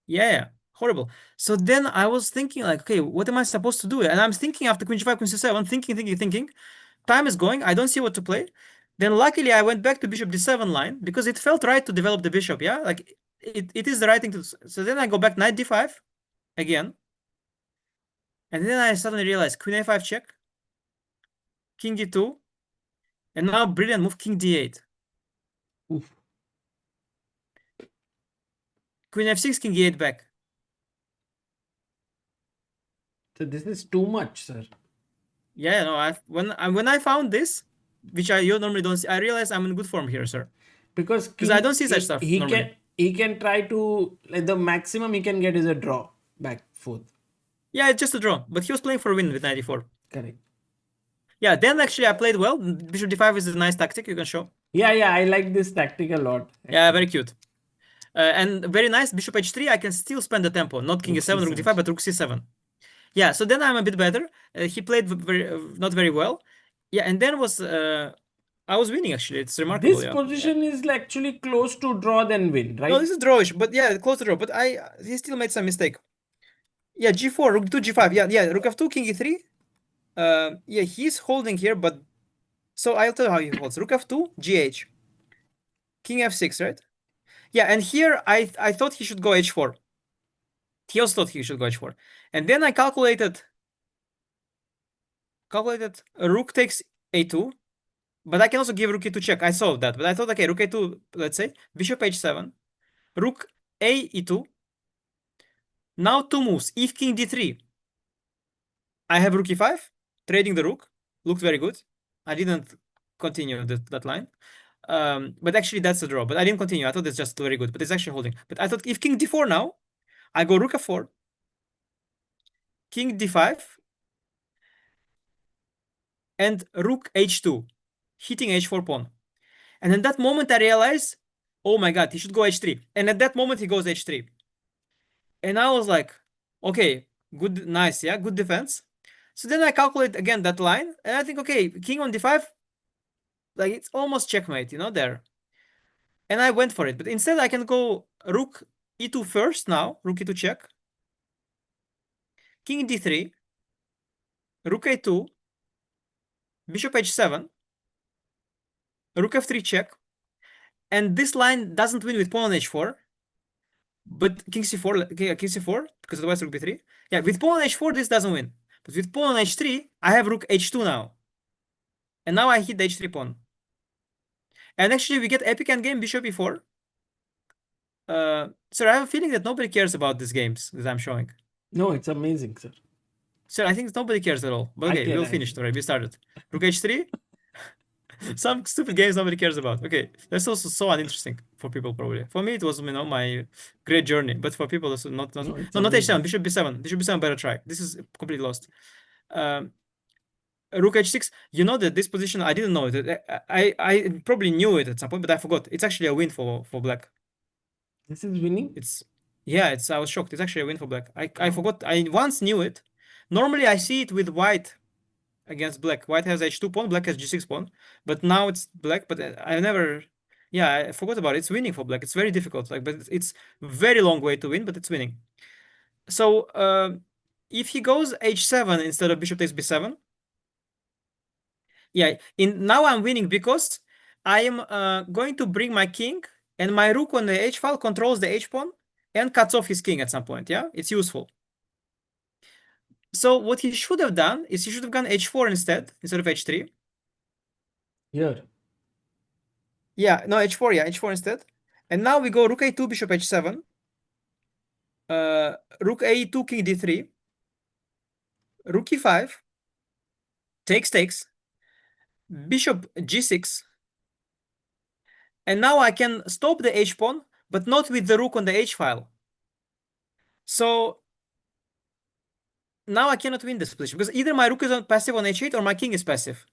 Yeah, horrible. So then I was thinking, like, okay, what am I supposed to do? And I'm thinking after queen g5, queen c7, thinking. Time is going. I don't see what to play. Then luckily I went back to bishop d7 line because it felt right to develop the bishop. Yeah, like it is the right thing to. So then I go back knight d5 again, and then I suddenly realized queen a5 check, king d2, and now brilliant move king d8. Oof. Queen f6, king e8 back. So this is too much, sir. Yeah, no. When I found this, which you normally don't see, I realized I'm in good form here, sir. Because I don't see such stuff he normally. can try to, like, the maximum he can get is a draw back fourth. Yeah, it's just a draw. But he was playing for a win with 94. Correct. Yeah, then actually I played well. Bishop d5 is a nice tactic you can show. Yeah, I like this tactic a lot. Actually. Yeah, very cute. And very nice. Bishop h3, I can still spend the tempo. Not king e7, rook d5, but rook c7. Yeah, so then I'm a bit better. He played not very well. Yeah, and then I was winning actually. It's remarkable. This position is actually close to draw than win, right? No, this is drawish, but yeah, close to draw. But he still made some mistake. Yeah, g4, rook 2, g5. Yeah, rook f2, king e3. Yeah, he's holding here, but so I'll tell you how he holds. Rook f2, gh, king f6, right? Yeah, and here I thought he should go h4. He also thought he should go h4, and then I calculated rook takes a2, but I can also give rook e2 check. I saw that, but I thought, okay, rook a2, let's say bishop h7, rook a e2. Now two moves. If king d3, I have rook e5, trading the rook. Looked very good. I didn't continue that line. But actually that's a draw. But I didn't continue. I thought it's just very good, but it's actually holding. But I thought if king d4 now, I go rook f4, king d5, and rook h2, hitting h4 pawn. And in that moment I realized, oh my god, he should go h3. And at that moment he goes h3. And I was like, okay, good, nice, yeah, good defense. So then I calculate again that line, and I think, okay, king on d5, like it's almost checkmate, there. And I went for it, but instead I can go rook e2 first now, rook e2 check, king d3, rook a2, bishop h7, rook f3 check, and this line doesn't win with pawn on h4, but king c4, because otherwise rook b3. Yeah, with pawn on h4 this doesn't win, but with pawn on h3 I have rook h2 now, and now I hit the h3 pawn. And actually we get epic endgame bishop e4. Sir, I have a feeling that nobody cares about these games that I'm showing. No, it's amazing, sir. Sir, I think nobody cares at all. But okay, we'll finish it already. We started. Rook h3. Some stupid games nobody cares about. Okay, that's also so uninteresting for people probably. For me, it was my great journey. But for people, that's not not h7. Bishop b7. Bishop b7. Better try. This is completely lost. Rook h6. You know that this position, I didn't know it. I probably knew it at some point, but I forgot. It's actually a win for black. This is winning? I was shocked. It's actually a win for black. I forgot. I once knew it. Normally I see it with white against black. White has h2 pawn, black has g6 pawn. But now it's black, but I never... Yeah, I forgot about it. It's winning for black. It's very difficult, but it's very long way to win, but it's winning. So if he goes h7 instead of bishop takes b7, yeah, now I'm winning because I am going to bring my king, and my rook on the h file controls the h pawn and cuts off his king at some point. Yeah, it's useful. So what he should have done is he should have gone h4 instead of h3. Here. Yeah, no, h4, yeah, h4 instead. And now we go rook a2, bishop h7. rook a2, king d3, rook e5, takes, bishop g6, and now I can stop the h pawn, but not with the rook on the h file. So now I cannot win this position because either my rook is passive on h8 or my king is passive.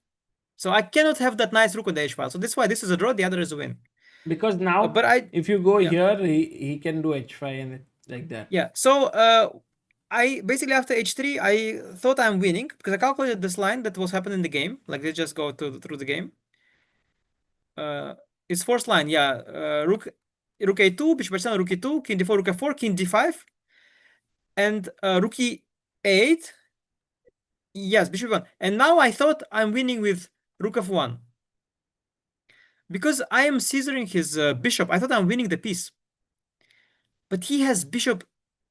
So I cannot have that nice rook on the h file. So that's why this is a draw, the other is a win. Because now, But if you go yeah. here, he can do h5 and like that. Yeah. So I basically after h3, I thought I'm winning because I calculated this line that was happening in the game. Like they just go through the game. It's fourth line, yeah. Rook a2, bishop h7, rook e2, king d4, rook f4, king d5, and rook e8. Yes, bishop e1. And now I thought I'm winning with rook f1. Because I am scissoring his bishop, I thought I'm winning the piece. But he has bishop,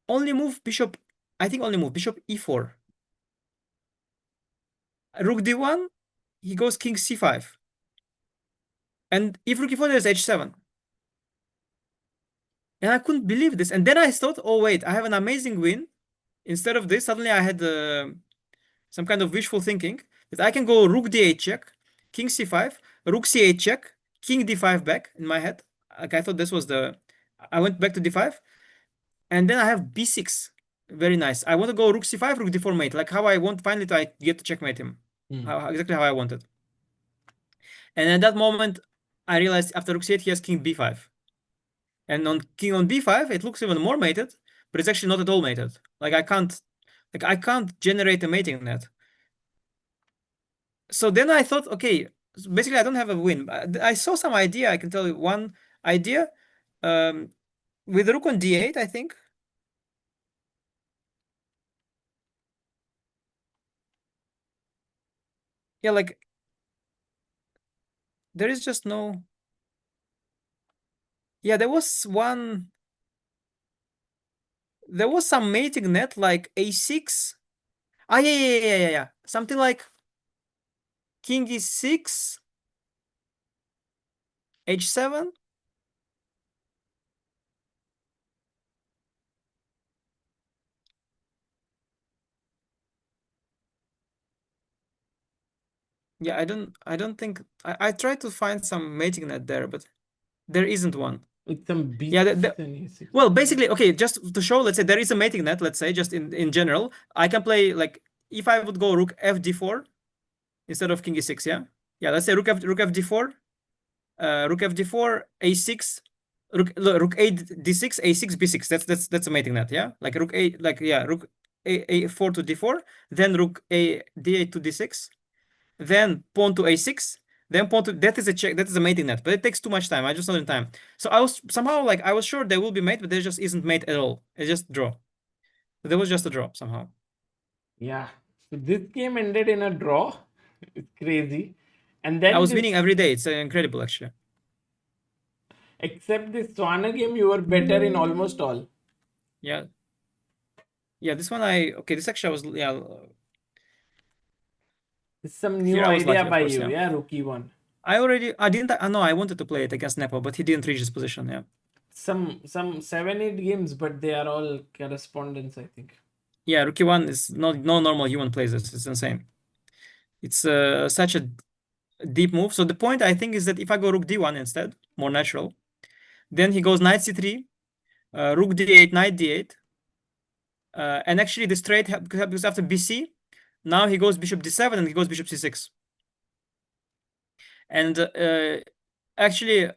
only move bishop, I think only move bishop e4. Rook d1, he goes king c5. And if rook e4, there's h7. And I couldn't believe this. And then I thought, oh wait, I have an amazing win. Instead of this, suddenly I had some kind of wishful thinking that I can go rook d8 check, king c5, rook c8 check, king d5 back in my head. Like I thought this was I went back to d5, and then I have b6. Very nice. I want to go rook c5, rook d4 mate, like how I want finally to get to checkmate him. Exactly how I wanted. And at that moment, I realized after rook c8 he has king b5. And on king on b5, it looks even more mated, but it's actually not at all mated. Like I can't generate a mating net. So then I thought, okay, so basically I don't have a win. I saw some idea. I can tell you one idea. With rook on d8, I think. Yeah, like there is just no. Yeah, there was one. There was some mating net like a6. Ah, yeah. Something like king e6, h7. Yeah, I don't think I tried to find some mating net there, but there isn't one. With some Yeah, b6 and e6. well, basically, okay, just to show, let's say there is a mating net, let's say, just in general, I can play like if I would go rook fd4 instead of king e6, yeah? Yeah, let's say rook fd4, rook fd4, a6, rook a d6, a6, b6. That's a mating net, yeah? Like rook a, like yeah, rook a4 to d4, then rook a d8 to d6, then pawn to a6, then pawn to, that is a check, that is a mating net, but it takes too much time. I just not in time. So I was somehow like I was sure there will be mate, but there just isn't mate at all. It's just draw. There was just a draw somehow. Yeah. So this game ended in a draw. It's crazy. And then I was this, winning every day. It's incredible actually. except this Svane game, you were better in almost all. Yeah. Yeah, this one this actually I was It's some new here I was idea lucky, of by course, you, yeah. Rookie one. I didn't know I wanted to play it against Nepo, but he didn't reach his position, yeah. Some 7-8 games, but they are all correspondence, I think. Yeah, Rookie 1 is no normal human plays this. It's insane. It's such a deep move. So the point I think is that if I go rook d1 instead, more natural, then he goes knight c3, rook d8, knight d8, and actually the straight because after bc, now he goes bishop d7 and he goes bishop c6, and actually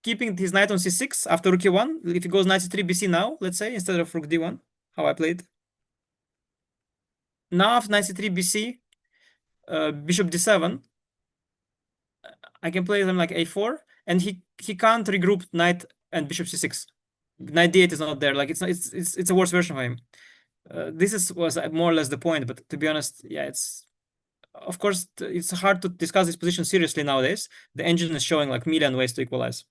keeping his knight on c6 after rook e1. If he goes knight c3 bc now, let's say instead of rook d1, how I played. Now after knight c3 bc, bishop d7. I can play them like a4, and he can't regroup knight and bishop c6. Knight d8 is not there. Like it's a worse version of him. This was more or less the point, but to be honest, yeah, it's of course it's hard to discuss this position seriously nowadays. The engine is showing like million ways to equalize.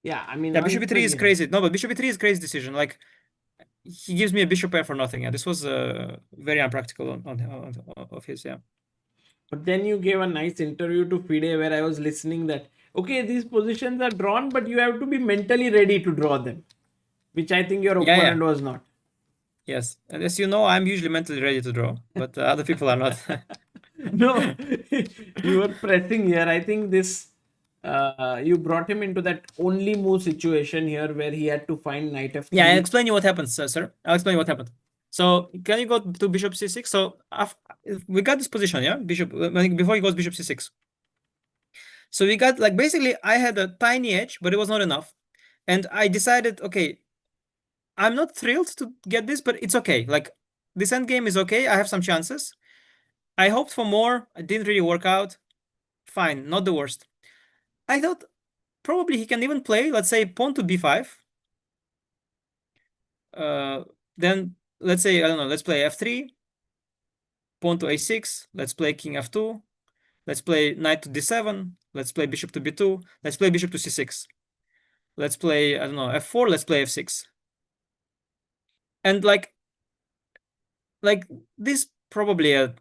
Yeah, I mean, Yeah, bishop e3 is crazy. No, but bishop e3 is crazy decision. Like he gives me a bishop pair for nothing. Yeah, this was very unpractical of his. Yeah. But then you gave a nice interview to FIDE where I was listening that, okay, these positions are drawn, but you have to be mentally ready to draw them, which I think your opponent was not. Yes. And as you know, I'm usually mentally ready to draw, but other people are not. No, you were pressing here. I think this you brought him into that only move situation here where he had to find knight Yeah, I'll f3. explain you what happened, sir. I'll explain you what happened. So can you go to bishop c6? So we got this position, yeah? Bishop, before he goes bishop c6. So we got, like, basically I had a tiny edge, but it was not enough. And I decided, okay, I'm not thrilled to get this, but it's okay. Like, this endgame is okay. I have some chances. I hoped for more. It didn't really work out. Fine, not the worst. I thought probably he can even play, let's say, pawn to b5. Then let's say, I don't know, let's play f3, pawn to a6. Let's play king f2. Let's play knight to d7. Let's play bishop to b2. Let's play bishop to c6. Let's play, I don't know, f4. Let's play f6. And like this probably a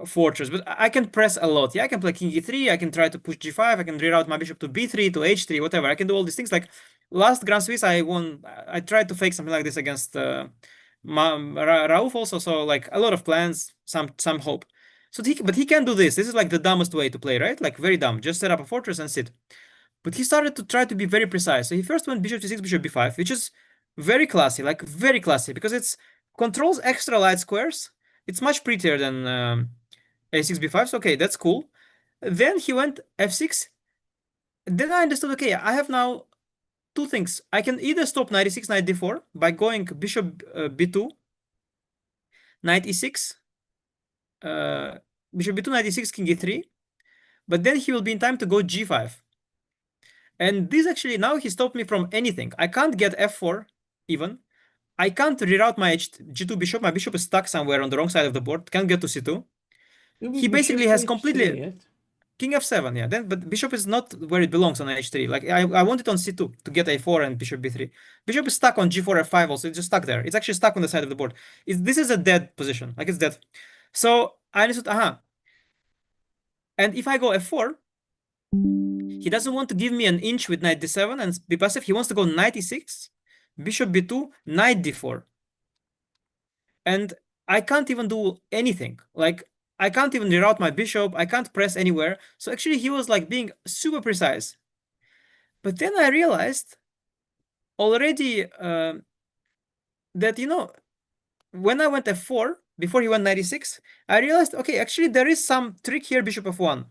fortress, but I can press a lot. Yeah, I can play king e3. I can try to push g5. I can reroute my bishop to b3, to h3, whatever. I can do all these things. Like last Grand Swiss, I won. I tried to fake something like this against Rauf also. So like a lot of plans, some hope. So but he can do this. This is like the dumbest way to play, right? Like very dumb. Just set up a fortress and sit. But he started to try to be very precise. So he first went bishop c6, bishop b5, which is very classy, like very classy, because it's controls extra light squares. It's much prettier than a6, b5. So okay, that's cool. Then he went f6. Then I understood, okay, I have now two things. I can either stop knight e6, knight d4 by going bishop b2, knight e6, uh, bishop b2, knight e6, king e3. But then he will be in time to go g5. And this actually, now he stopped me from anything. I can't get f4 even. I can't reroute my g2 bishop. My bishop is stuck somewhere on the wrong side of the board. Can't get to c2. Maybe He basically bishop has h3, completely yes? king f7. Yeah, then but bishop is not where it belongs on h3. Like I want it on c2 to get a4 and bishop b3. Bishop is stuck on g4 f5 also. It's just stuck there. It's actually stuck on the side of the board. This is a dead position. Like it's dead. So I understood. And if I go f4, he doesn't want to give me an inch with knight d7 and be passive. He wants to go knight e6, bishop b2, knight d4. And I can't even do anything. Like, I can't even reroute my bishop. I can't press anywhere. So actually, he was like being super precise. But then I realized already that, when I went f4, before he went knight e6, I realized, okay, actually, there is some trick here, bishop f1.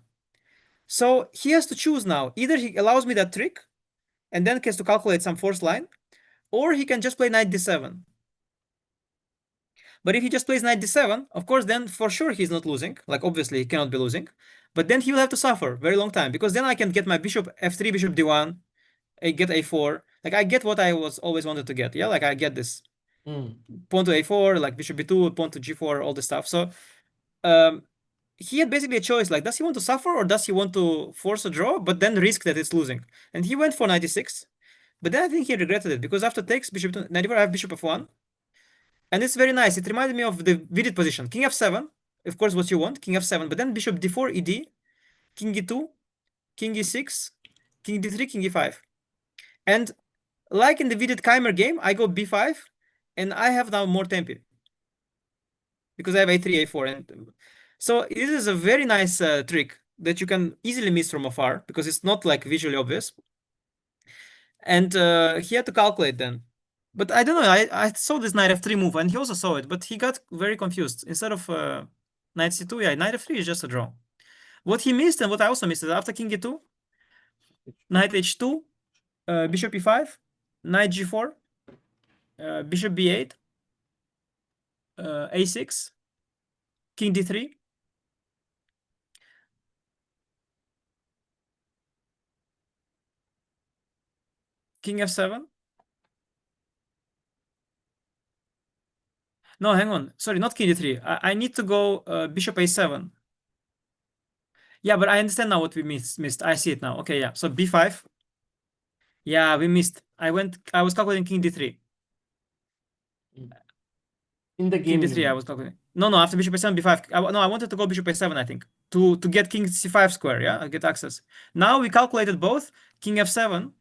So he has to choose now. Either he allows me that trick, and then has to calculate some force line, or he can just play knight d7. But if he just plays knight d7, of course, then for sure he's not losing. Like, obviously, he cannot be losing. But then he will have to suffer very long time, because then I can get my bishop f3, bishop d1, I get a4. Like, I get what I was always wanted to get. Yeah, like I get this. Mm. Pawn to a4, like bishop b2, pawn to g4, all this stuff. So um, he had basically a choice. Like, does he want to suffer or does he want to force a draw, but then risk that it's losing? And he went for knight e6. But then I think he regretted it, because after takes bishop to knight e4, I have bishop f1. And it's very nice. It reminded me of the vivid position. King f7, of course, what you want, king f7, but then bishop d4, ed, king e2, king e6, king d3, king e5. And like in the vivid Keimer game, I go b5, and I have now more tempi, because I have a3, a4. And so this is a very nice trick that you can easily miss from afar, because it's not like visually obvious. And he had to calculate then. But I don't know, I saw this knight f3 move, and he also saw it, but he got very confused. Instead of knight c2, yeah, knight f3 is just a draw. What he missed, and what I also missed, is after king e2, knight h2, bishop e5, knight g4, bishop b8, a6, king d3, king f7. No, hang on. Sorry, not king d3. I need to go bishop a7. Yeah, but I understand now what we missed. I see it now. Okay, yeah. So b5. Yeah, we missed. I was calculating king d3. In the King game, you d3, I mean? was calculating. No, after bishop a7, b5. No, I wanted to go bishop a7, I think, to get king c5 square, yeah, I get access. Now we calculated both, king f7,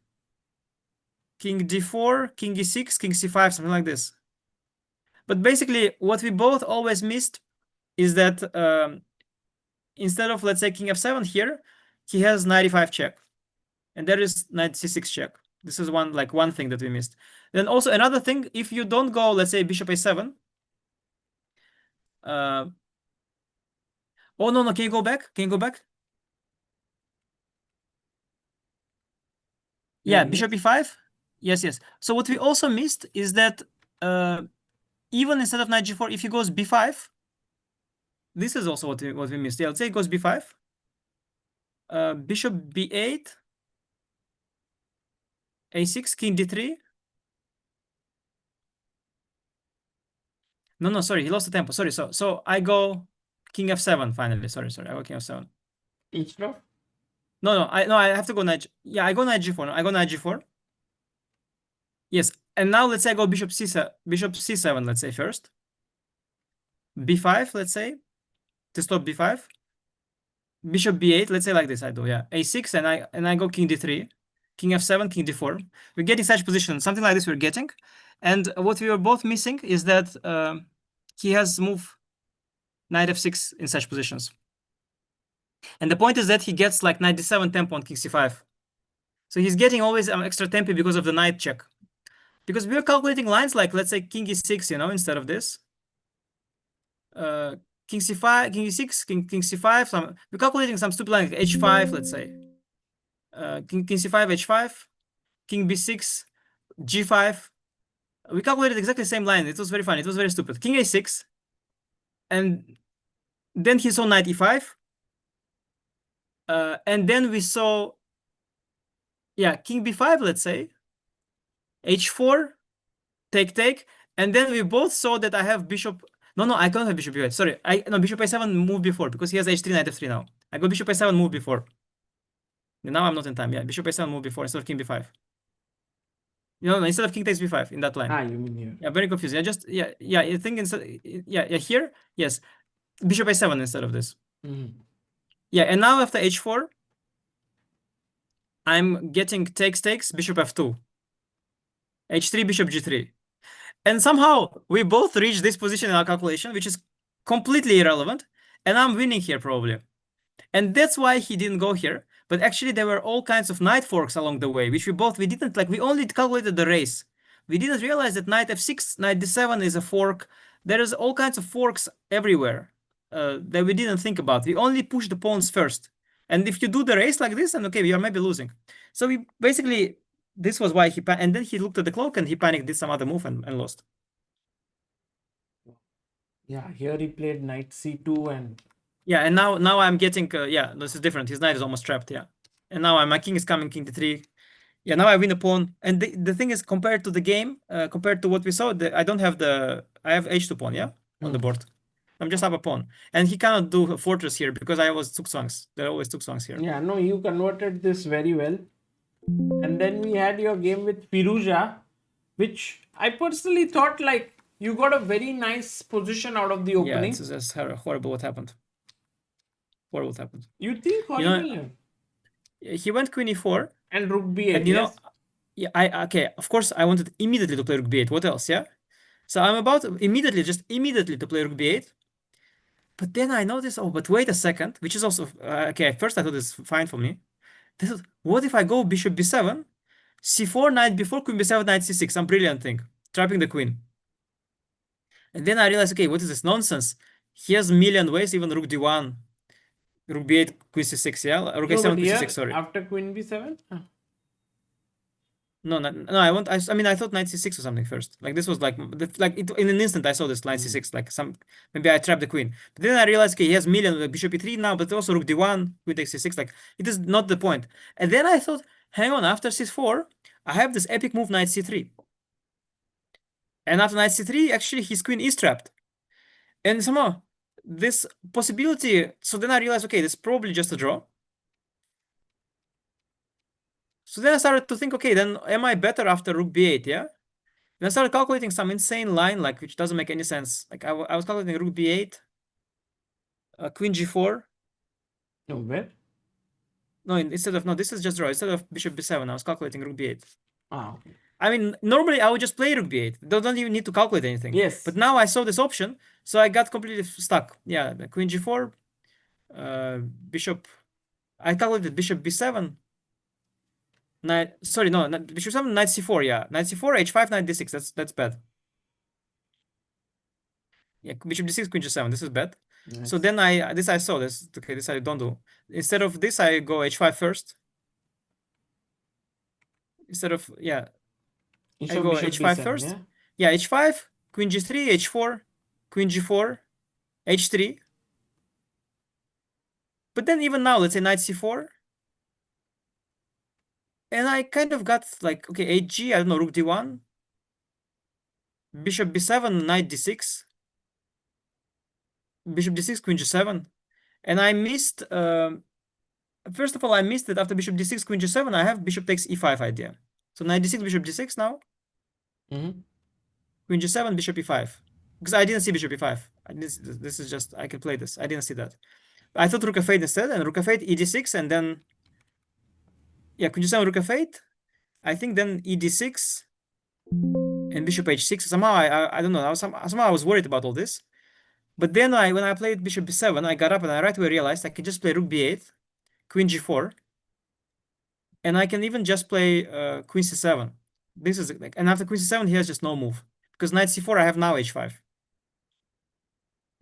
king d4, king e6, king c5, something like this. But basically, what we both always missed is that instead of, let's say, king f7 here, he has 95 check. And there is knight c6 check. This is one thing that we missed. Then also another thing, if you don't go, let's say, bishop a7. Oh, no, can you go back? Can you go back? Yeah, bishop e5. Yes. So what we also missed is that even instead of knight g4, if he goes b5, this is also what we missed. Yeah, let's say it goes b5. Bishop b8, a6, king d3. No, sorry, he lost the tempo. Sorry, so I go king f7 finally. Sorry, I go king f7. H-drop? No, I have to go knight. Yeah, I go knight g4. No, I go knight g4. Yes, and now let's say I go bishop c7, let's say first. b5, let's say, to stop b5. Bishop b8, let's say like this I do, yeah. a6, and I go king d3, king f7, king d4. We're getting such position, something like this we're getting. And what we were both missing is that he has move knight f6 in such positions. And the point is that he gets like knight d7 tempo on king c5. So he's getting always extra tempo because of the knight check. Because we're calculating lines like, let's say, king e6, instead of this. King c5, king e6, king c5. We're calculating some stupid line like h5, let's say. King c5, h5, king b6, g5. We calculated exactly the same line. It was very funny. It was very stupid. King a6, and then he saw knight e5. And then we saw, king b5, let's say, h4, take, and then we both saw that I have bishop. No, I can't have bishop b8. Sorry, bishop a7 move before because he has h3, knight f3 now. I go bishop a7 move before. Now I'm not in time. Yeah, bishop a7 move before instead of king b5. Instead of king takes b5 in that line. You mean here? Yeah, very confusing. I think instead, here, yes, bishop a7 instead of this. Yeah, and now after h4, I'm getting takes, bishop f2, h3, bishop g3. And somehow we both reach this position in our calculation, which is completely irrelevant. And I'm winning here probably. And that's why he didn't go here. But actually there were all kinds of knight forks along the way, which we didn't like. We only calculated the race. We didn't realize that knight f6, knight d7 is a fork. There is all kinds of forks everywhere that we didn't think about. We only pushed the pawns first. And if you do the race like this, then okay, you're maybe losing. So we basically, this was why and then he looked at the clock and he panicked, did some other move and lost. Yeah, here he played knight c2 and... Yeah, and now I'm getting, this is different. His knight is almost trapped, yeah. And now my king is coming, king d3. Yeah, now I win a pawn. And the thing is, compared to the game, compared to what we saw, I have h2 pawn, yeah, on the board. I'm just up a pawn. And he cannot do a fortress here because I always took songs. There always took songs here. Yeah, no, you converted this very well. And then we had your game with Firouzja, which I personally thought like you got a very nice position out of the opening. Yeah, it's horrible what happened. Horrible what happened. You think horrible? He went queen e4. And rook b8, and okay, of course I wanted immediately to play rook b8. What else, yeah? So I'm about immediately to play rook b8. But then I noticed, but wait a second, which is also, okay, at first I thought it's fine for me. What if I go bishop b7, c4, knight b4, queen b7, knight c6, some brilliant thing, trapping the queen. And then I realized, okay, what is this nonsense? He has a million ways, even rook d1, rook b8, queen c6, yeah? Rook a7, queen c6, sorry. After queen b7? No, I thought knight c6 or something first. Like this was in an instant I saw this knight c6, like maybe I trapped the queen. But then I realized, okay, he has million, like bishop e3 now, but also rook d1, queen takes c6, like it is not the point. And then I thought, hang on, after c4, I have this epic move knight c3. And after knight c3, actually his queen is trapped. And somehow, this possibility, so then I realized, okay, this is probably just a draw. So then I started to think, okay, then am I better after rook b8, yeah? Then I started calculating some insane line, like which doesn't make any sense. Like I was calculating rook b8, queen g4. No, where? No, this is just draw. Instead of bishop b7, I was calculating rook b8. Okay. I mean, normally I would just play rook b8. Don't even need to calculate anything. Yes. But now I saw this option, so I got completely stuck. Yeah, queen g4, bishop. I calculated bishop b7. Knight. Sorry, no, bishop 7, knight c4. Yeah, knight c4, h5, knight d6. That's bad. Yeah, bishop d6, queen g7. This is bad. Yes. So then I saw this. Okay, this I don't do. Instead of this, I go h5 first. Instead of I go bishop h5 b7, first. yeah. Yeah, h5, queen g3, h4, queen g4, h3. But then even now, let's say knight c4. And I kind of got like, okay, hg, I don't know, rook d1, bishop b7, knight d6, bishop d6, queen g7. And I missed, first of all, I missed that after bishop d6, queen g7, I have bishop takes e5 idea. So knight d6, bishop d6 now. Queen g7, bishop e5. Because I didn't see bishop e5. This is just, I can play this. I didn't see that. I thought rook f8 instead, and rook f8, e d6, and then, yeah, queen g7, rook f8. I think then e d6 and bishop h6. Somehow, I don't know, somehow I was worried about all this. But then when I played bishop b7, I got up and I right away realized I can just play rook b8, queen g4, and I can even just play queen c7. This is like, and after queen c7, he has just no move. Because knight c4, I have now h5.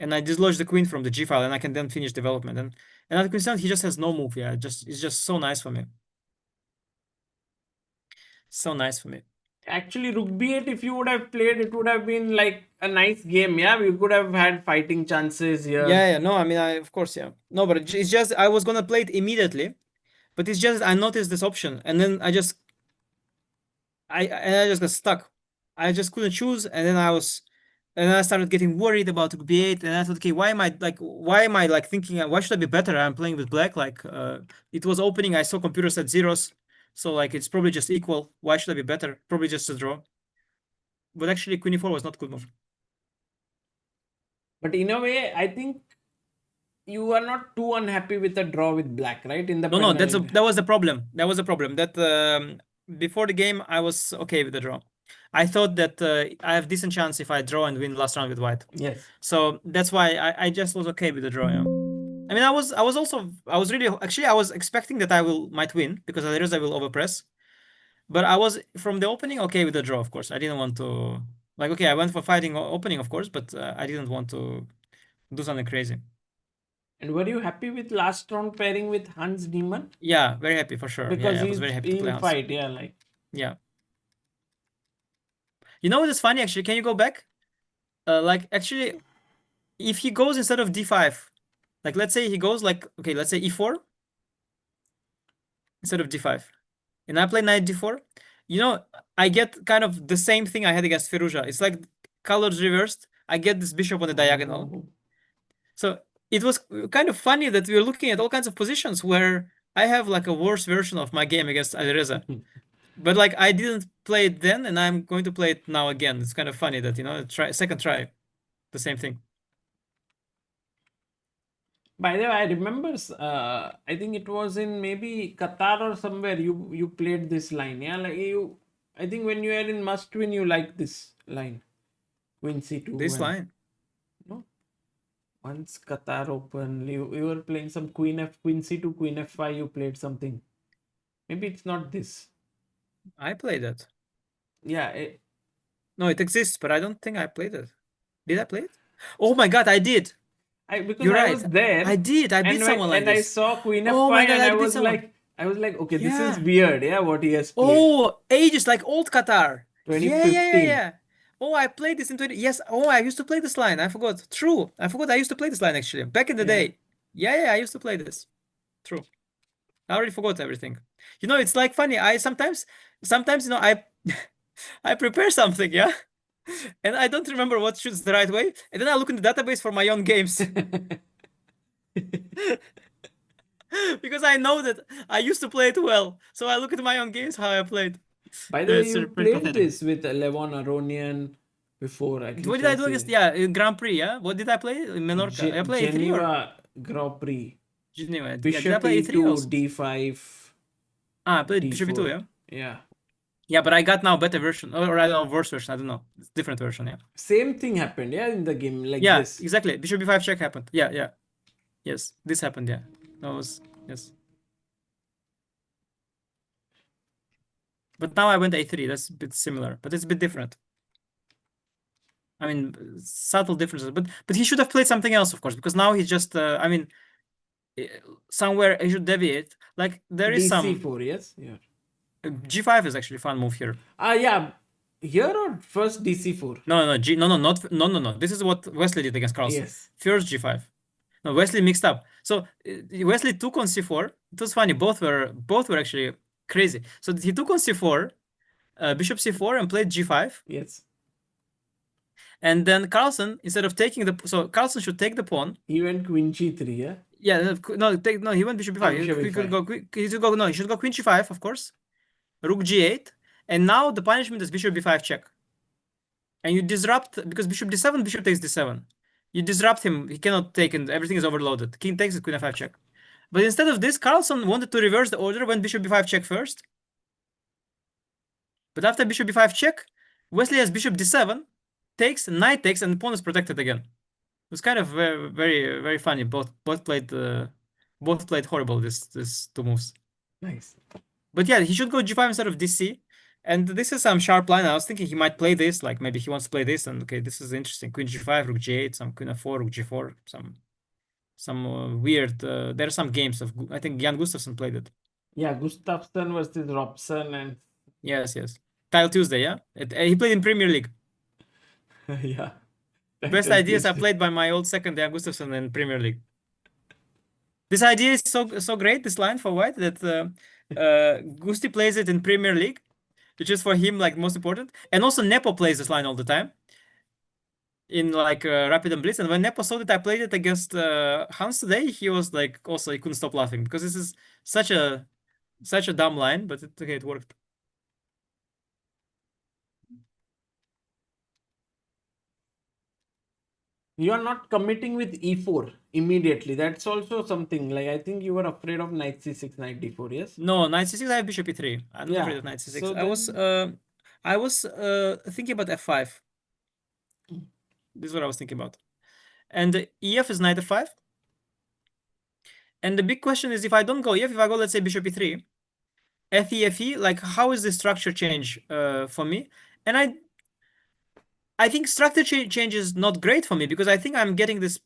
And I dislodge the queen from the g file, and I can then finish development. And after queen c7, he just has no move. Yeah, it's just so nice for me. So nice for me. Actually, rook b8, if you would have played, it would have been like a nice game. Yeah, we could have had fighting chances here. Yeah. No, I mean, of course, yeah. No, but it's just I was gonna play it immediately, but it's just I noticed this option, and then I just got stuck. I just couldn't choose, and then I started getting worried about rook b8, and I thought, okay, why am I like thinking, why should I be better? I'm playing with black. Like, it was opening. I saw computers at zeros, so like it's probably just equal. Why should I be better? Probably just a draw. But actually, queen e4 was not a good move. But in a way, I think you are not too unhappy with the draw with black, right? In the No, penalty. that was the problem. That was the problem. That before the game, I was okay with the draw. I thought that I have decent chance if I draw and win last round with white. Yes. So that's why I just was okay with the draw. Yeah. I mean, I was really actually I was expecting that I might win because Alireza will overpress. But I was from the opening okay with the draw, of course. I didn't want to like okay, I went for fighting opening, of course, but I didn't want to do something crazy. And were you happy with last round pairing with Hans Niemann? Yeah, very happy for sure. Because I was very happy to play he'll Hans. fight, yeah, like. Yeah. You know what is funny actually? Can you go back? Like actually, if he goes instead of d5, like let's say he goes like okay, let's say e4 instead of d5, and I play knight d4. You know, I get kind of the same thing I had against Firouzja. It's like colors reversed. I get this bishop on the diagonal. Oh. So it was kind of funny that we were looking at all kinds of positions where I have like a worse version of my game against Alireza. But like I didn't play it then, and I'm going to play it now again. It's kind of funny that second try, the same thing. By the way, I remember. I think it was in maybe Qatar or somewhere. You played this line, yeah. Like you, I think when you are in must win, you like this line, Queen C2. This line. No. Once Qatar Open, you were playing some Queen C2, Queen F5. You played something. Maybe it's not this. I played it. Yeah. No, it exists, but I don't think I played it. Did I play it? Oh my god, I did. Because You're I right. was there. I did. I beat someone like this. this. And I saw Queen F5 Oh my god, and I beat someone. I was like, okay, this Yeah. is weird. Yeah, what he has played. Oh, ages like old Qatar. 2015. Yeah. Oh, I played this in 20. Yes. Oh, I used to play this line. I forgot. True. I forgot I used to play this line actually back in the day. Yeah. I used to play this. True. I already forgot everything. You know, it's like funny. I sometimes, you know, I prepare something, yeah, and I don't remember what shoots the right way, and then I look in the database for my own games. Because I know that I used to play it well. So I look at my own games, how I played. By the way, you played this with Levon Aronian before. What did I do against, Grand Prix, yeah? What did I play? In Menorca. I played Geneva Grand Prix. Geneva. Bishop E2, D5. I played Bishop E2, yeah? Yeah. Yeah, but I got now better version, or I don't know, worse version. I don't know. It's different version. Yeah. Same thing happened, yeah, in the game like Yeah, this. exactly. Bishop b5 check happened. Yeah, yeah. Yes, this happened. Yeah, that was yes. But now I went a3. That's a bit similar, but it's a bit different. I mean, subtle differences. But he should have played something else, of course, because now he's just. I mean, eh, somewhere he should deviate. Like there is some DC4, yes? Yeah. g5 is actually a fun move here. Yeah. Here or first DC4? No, no, no, no, not no, no, no. This is what Wesley did against Carlsen. Yes. First g5. No, Wesley mixed up. So Wesley took on c4. It was funny. Both were actually crazy. So he took on c4, bishop c4, and played g5. Yes. And then Carlsen, instead of taking the, so Carlsen should take the pawn. He went queen g3, yeah? Yeah, no, he went bishop b5. Bishop He could e5. go, he should go, no, he should go queen g5, of course. Rook g8, and now the punishment is bishop b5 check. And you disrupt, because bishop d7, bishop takes d7. You disrupt him, he cannot take, and everything is overloaded. King takes it, queen f5 check. But instead of this, Carlsen wanted to reverse the order, went bishop b5 check first. But after bishop b5 check, Wesley has bishop d7, takes, knight takes, and the pawn is protected again. It was kind of very, very, very funny. Both played horrible. This two moves. Nice. But yeah, he should go g5 instead of dc. And this is some sharp line. I was thinking he might play this. Like maybe he wants to play this. And okay, this is interesting. Queen g5, rook g8, some queen f4, rook g4, some weird. There are some games of. I think Jan Gustafsson played it. Yeah, Gustafsson versus Robson and Yes, yes. Tile Tuesday. Yeah, he played in Premier League. yeah. Best ideas are played by my old second Jan Gustafsson in Premier League. This idea is so great, this line for white, that Gusti plays it in Premier League, which is for him like most important. And also Nepo plays this line all the time in like Rapid and Blitz. And when Nepo saw that I played it against Hans today, he was like, also he couldn't stop laughing because this is such a dumb line, but okay, it worked. You are not committing with e4 immediately. That's also something. Like I think you were afraid of knight c6, knight d4, yes? No, knight c6, I have bishop e3. I'm not Yeah. afraid of knight c6. So I was thinking about f5. This is what I was thinking about. And ef is knight f5. And the big question is, if I don't go ef, if I go, let's say, bishop e3, fe, like, how is the structure change for me? And I think structure change is not great for me because I think I'm getting this.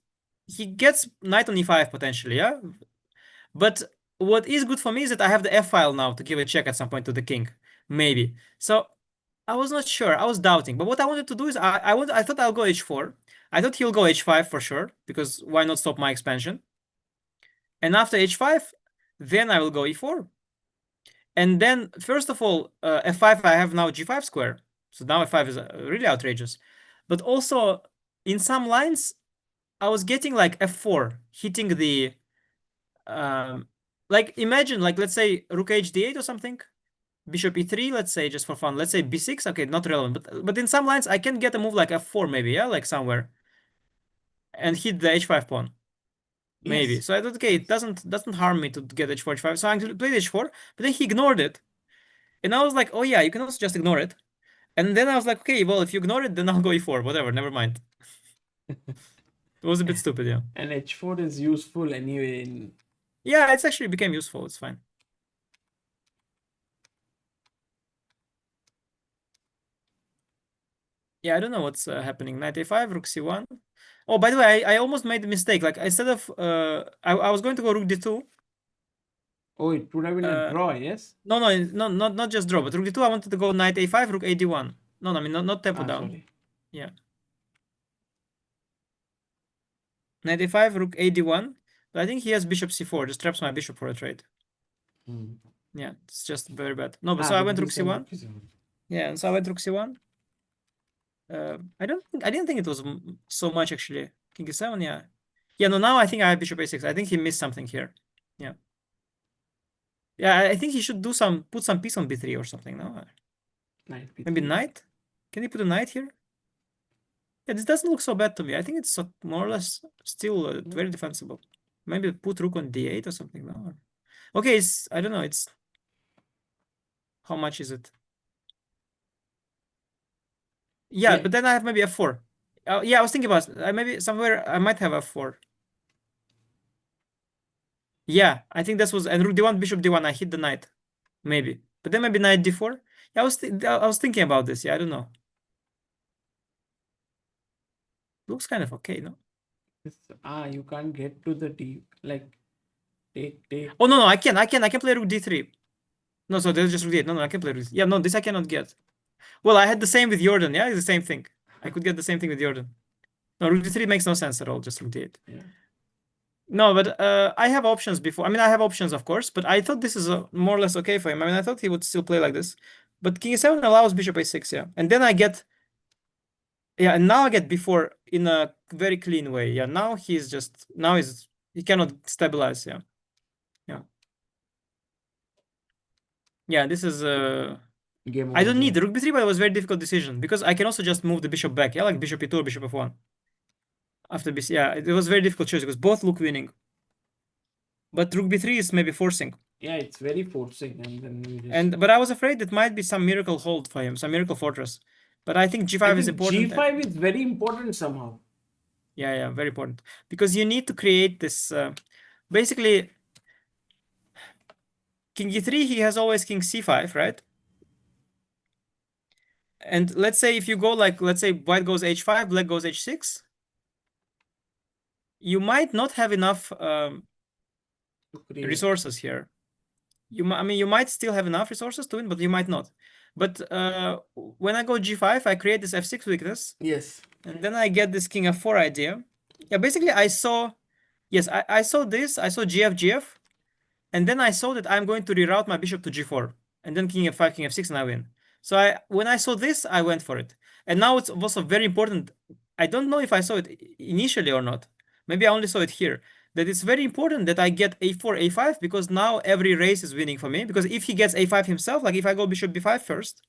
He gets knight on e5 potentially, yeah. But what is good for me is that I have the f file now to give a check at some point to the king, maybe. So I was not sure. I was doubting. But what I wanted to do is I thought I'll go h4. I thought he'll go h5 for sure because why not stop my expansion? And after h5, then I will go e4. And then, first of all, f5, I have now g5 square. So now f5 is really outrageous. But also, in some lines, I was getting like f4, hitting the... like, imagine, like, let's say, rook h d8 or something. Bishop e3, let's say, just for fun. Let's say b6. Okay, not relevant. But in some lines, I can get a move like f4 maybe, yeah? Like somewhere. And hit the h5 pawn. Maybe. yes. So I thought, okay, it doesn't harm me to get h4, h5. So I played h4, but then he ignored it. And I was like, oh yeah, you can also just ignore it. And then I was like, okay, well, if you ignore it, then I'll go e4, whatever, never mind. It was a bit stupid, yeah. And h4 is useful anyway in... Yeah, it's actually became useful, it's fine. Yeah, I don't know what's happening. Knight a5, rook c1. Oh, by the way, I almost made a mistake. Like, instead of, I was going to go rook d2. Oh, it would have been a draw, yes? No, not just draw, but rook d2, I wanted to go knight a5, rook a d1. No, I mean, not tempo down. Sorry. Yeah. Knight a5, rook a d1. But I think he has bishop c4, just traps my bishop for a trade. Yeah, it's just very bad. No, but so I went rook c1. Yeah, and so I went rook c1. I didn't think it was so much actually. King e7, yeah. Yeah, no, now I think I have bishop a6. I think he missed something here. Yeah. Yeah, I think he should put some piece on b3 or something, no? Knight b3. Maybe knight? Can he put a knight here? Yeah, this doesn't look so bad to me. I think it's more or less still very defensible. Maybe put rook on d8 or something, no? Okay, I don't know, it's... How much is it? Yeah, Yeah, but then I have maybe f4. Yeah, I was thinking about maybe somewhere I might have f4. Yeah, I think this was and rook d1, bishop d1. I hit the knight, maybe. But then maybe knight d4. Yeah, I was thinking about this. Yeah, I don't know. Looks kind of okay, no? you can't get to the D. Like, take. Oh no, no, I can play rook d3. No, so there's just rook d8. No, no, I can play rook. Yeah, no, this I cannot get. Well, I had the same with Jorden. Yeah, it's the same thing. I could get the same thing with Jorden. No, rook d3 makes no sense at all. Just rook d8. Yeah. No, but I have options before. I mean, I have options, of course, but I thought this is more or less okay for him. I mean, I thought he would still play like this. But king e7 allows bishop a6, yeah. And then I get, yeah, and now I get before in a very clean way. Yeah, now he cannot stabilize, yeah. Yeah. Yeah, this is, Game I over don't need here. the rook b3, but it was a very difficult decision because I can also just move the bishop back, yeah, like bishop e2 or bishop f1. After b, yeah, it was a very difficult choice because both look winning. But rook b3 is maybe forcing. Yeah, it's very forcing, and then we just. But I was afraid it might be some miracle hold for him, some miracle fortress. But I think I g5 is think important. G5 is very important somehow. Yeah, yeah, very important because you need to create this. Basically, king e3, he has always king c5, right? And let's say if you go like, let's say white goes h5, black goes h6, you might not have enough To create. resources here. I mean, you might still have enough resources to win, but you might not. But when I go g5, I create this f6 weakness, Yes. and then I get this king f4 idea. Yeah, basically I saw, yes, I saw this, I saw gf, and then I saw that I'm going to reroute my bishop to g4, and then king f5, king f6, and I win. So when I saw this, I went for it. And now it's also very important. I don't know if I saw it initially or not. Maybe I only saw it here. That it's very important that I get a4, a5, because now every race is winning for me. Because if he gets a5 himself, like if I go bishop b5 first,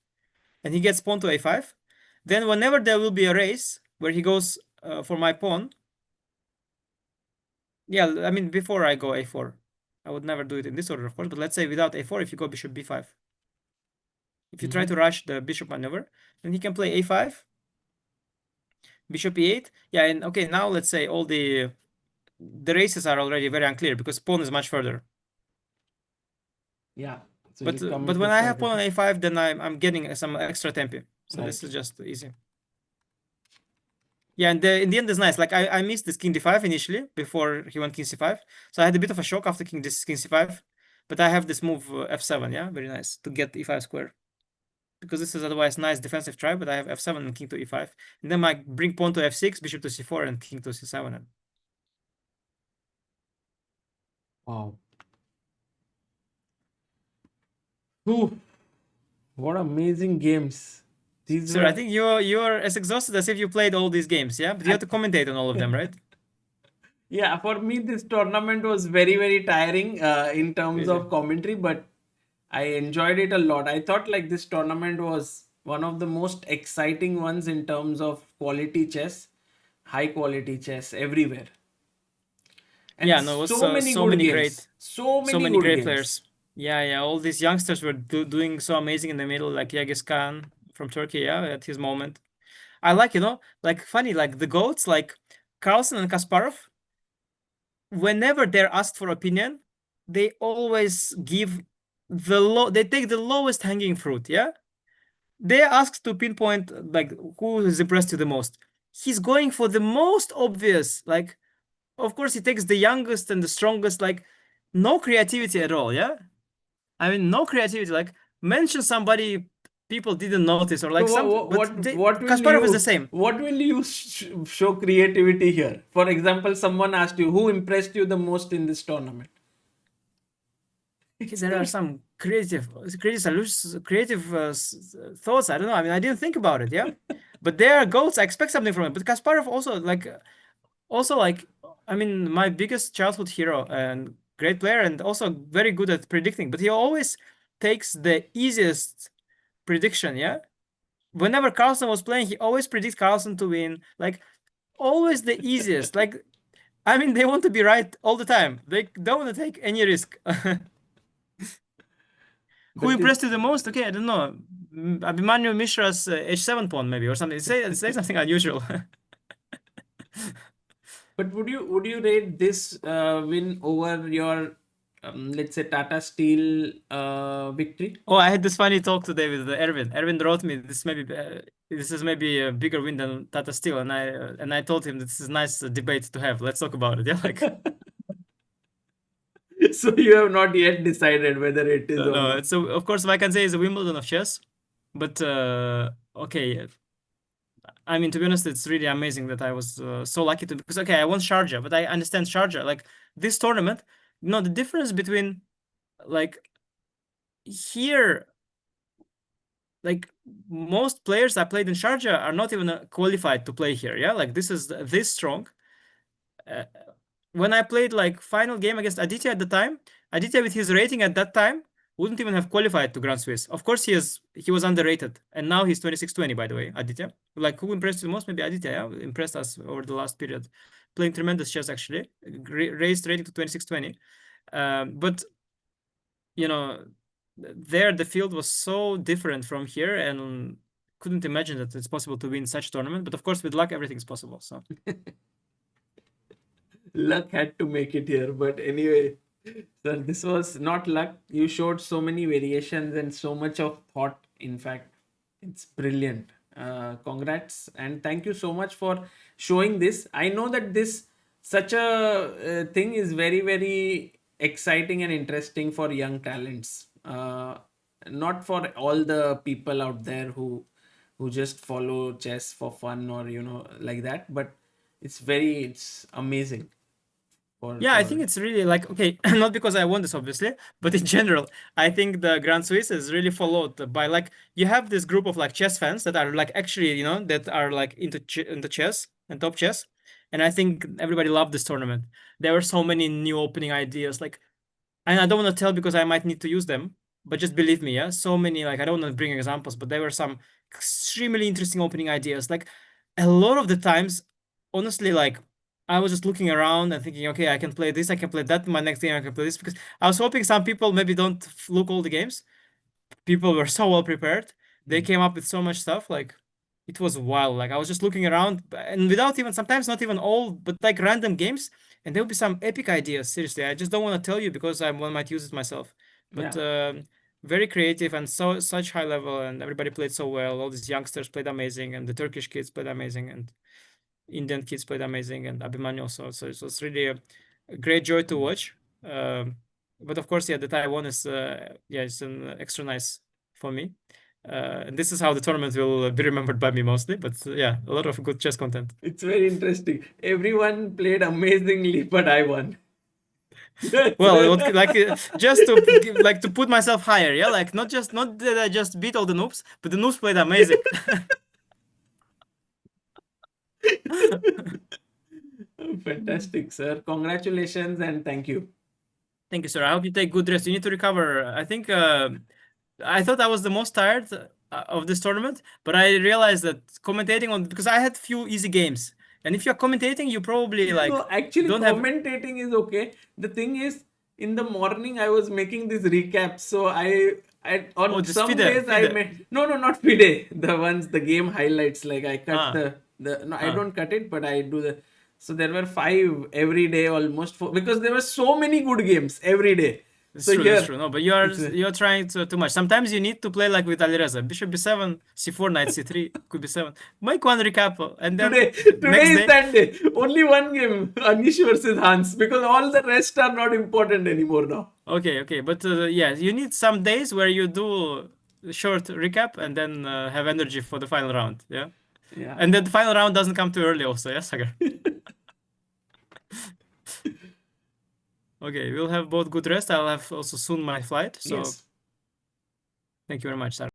and he gets pawn to a5, then whenever there will be a race where he goes for my pawn, yeah, I mean, before I go a4, I would never do it in this order, of course, but let's say without a4, if you go bishop b5, if you try to rush the bishop maneuver, then he can play a5, bishop e8. Yeah, and okay, now let's say all the races are already very unclear because pawn is much further. Yeah. So But you come but to when I have target. pawn on a5, then I'm getting some extra tempi. So this Right. is just easy. Yeah, and in the end it's nice. Like I missed this king d5 initially before he went king c5. So I had a bit of a shock after king c5. But I have this move f7, yeah, very nice to get e5 square. Because this is otherwise nice defensive try, but I have f7 and king to e5. And then I bring pawn to f6, bishop to c4, and king to c7. Wow. Ooh, what amazing games. These Sir, I were. think you're as exhausted as if you played all these games, yeah? But you have to commentate on all of them, right? Yeah, for me, this tournament was very, very tiring in terms Crazy. of commentary, but I enjoyed it a lot. I thought like this tournament was one of the most exciting ones in terms of quality chess, high quality chess everywhere, and Yeah, no, it was so many so good many games. great, So so many many good great games. players. Yeah, yeah, all these youngsters were doing so amazing in the middle, like Yagis Khan from Turkey, yeah, at his moment. I like, like funny, like the GOATs, like Carlsen and Kasparov, whenever they're asked for opinion, they always give they take the lowest hanging fruit, yeah? They asked to pinpoint like who has impressed you the most. He's going for the most obvious, like of course he takes the youngest and the strongest, like no creativity at all, yeah? I mean no creativity, like mention somebody people didn't notice or So like some, but Kasparov is the same. what will you show creativity here? For example, someone asked you who impressed you the most in this tournament. It's There are the some creative solutions, creative thoughts. I don't know. I mean, I didn't think about it. Yeah, but they are goals. I expect something from it. But Kasparov also like, I mean, my biggest childhood hero and great player, and also very good at predicting. But he always takes the easiest prediction. Yeah, whenever Carlsen was playing, he always predicts Carlsen to win. Like always the easiest. Like I mean, they want to be right all the time. They don't want to take any risk. Who but this impressed you the most? Okay, I don't know. Abhimanyu Mishra's h7 pawn maybe or something. Say something unusual. But would you rate this win over your let's say Tata Steel victory? Oh, I had this funny talk today with Erwin. Erwin wrote me this is maybe a bigger win than Tata Steel, and I told him this is a nice debate to have. Let's talk about it. Yeah, like So you have not yet decided whether it is or no. not. So of course, like I can say, is a Wimbledon of chess, but okay. I mean, to be honest, it's really amazing that I was so lucky to because okay, I won Sharjah, but I understand Sharjah. Like this tournament, the difference between like here, like most players I played in Sharjah are not even qualified to play here. Yeah, like this is this strong. Uh, when I played like final game against Aditya at the time, Aditya with his rating at that time wouldn't even have qualified to Grand Swiss. Of course, he was underrated, and now he's 26-20. By the way, Aditya. Like who impressed you the most? Maybe Aditya. Yeah, impressed us over the last period, playing tremendous chess actually. Raised rating to 26-20. But you know, there the field was so different from here, and couldn't imagine that it's possible to win such tournament. But of course, with luck, everything's possible. So. Luck had to make it here. But anyway, sir, this was not luck. You showed so many variations and so much of thought. In fact, it's brilliant. Congrats and thank you so much for showing this. I know that this such a thing is very very exciting and interesting for young talents. Not for all the people out there who just follow chess for fun or like that, but it's amazing Yeah, I think for it's really like okay, not because I won this obviously, but in general, I think the Grand Swiss is really followed by like you have this group of like chess fans that are like actually that are like into chess and top chess, and I think everybody loved this tournament. There were so many new opening ideas, like, and I don't want to tell because I might need to use them, but just believe me, yeah, so many like I don't want to bring examples, but there were some extremely interesting opening ideas. Like a lot of the times, honestly, like I was just looking around and thinking, okay, I can play this, I can play that. My next game, I can play this because I was hoping some people maybe don't look all the games. People were so well prepared. They Mm. came up with so much stuff. Like it was wild. Like I was just looking around and without even sometimes not even all, but like random games. And there'll be some epic ideas. Seriously, I just don't want to tell you because I might use it myself. But Yeah, very creative and so such high level, and everybody played so well. All these youngsters played amazing, and the Turkish kids played amazing, and Indian kids played amazing, and Abhimanyu also. So it was really a great joy to watch. Um, but of course, yeah, the Taiwan is yeah, it's an extra nice for me. And this is how the tournament will be remembered by me mostly. But yeah, a lot of good chess content. it's very interesting. Everyone played amazingly, but I won. Well, like just to like to put myself higher, yeah, like not that I just beat all the noobs, but the noobs played amazing. Fantastic, sir. Congratulations and thank you. Thank you, sir. I hope you take good rest. You need to recover. I think I thought I was the most tired of this tournament, but I realized that commentating on because I had few easy games, and if you're commentating, you probably like No, actually, don't have. commentating is okay. The thing is, in the morning I was making this recap, so I Oh, on this some FIDE, days I FIDE. made no, not FIDE, the ones the game highlights. Like I cut Ah, the no, I ah. don't cut it, but I do the. So there were five every day, almost four, because there were so many good games every day. That's So true. That's here true. No, but you're it's you're trying too much. Sometimes you need to play like with Alireza. Bishop b7, c4, knight c3, could b7. Make one recap, and then today next is day. that day. Only one game, Anish versus Hans, because all the rest are not important anymore now. Okay, okay, but yeah, you need some days where you do a short recap and then have energy for the final round. Yeah, Yeah. and then the final round doesn't come too early, also. Yes, Sagar. Okay, we'll have both good rest. I'll have also soon my flight. So Yes. thank you very much, Sagar.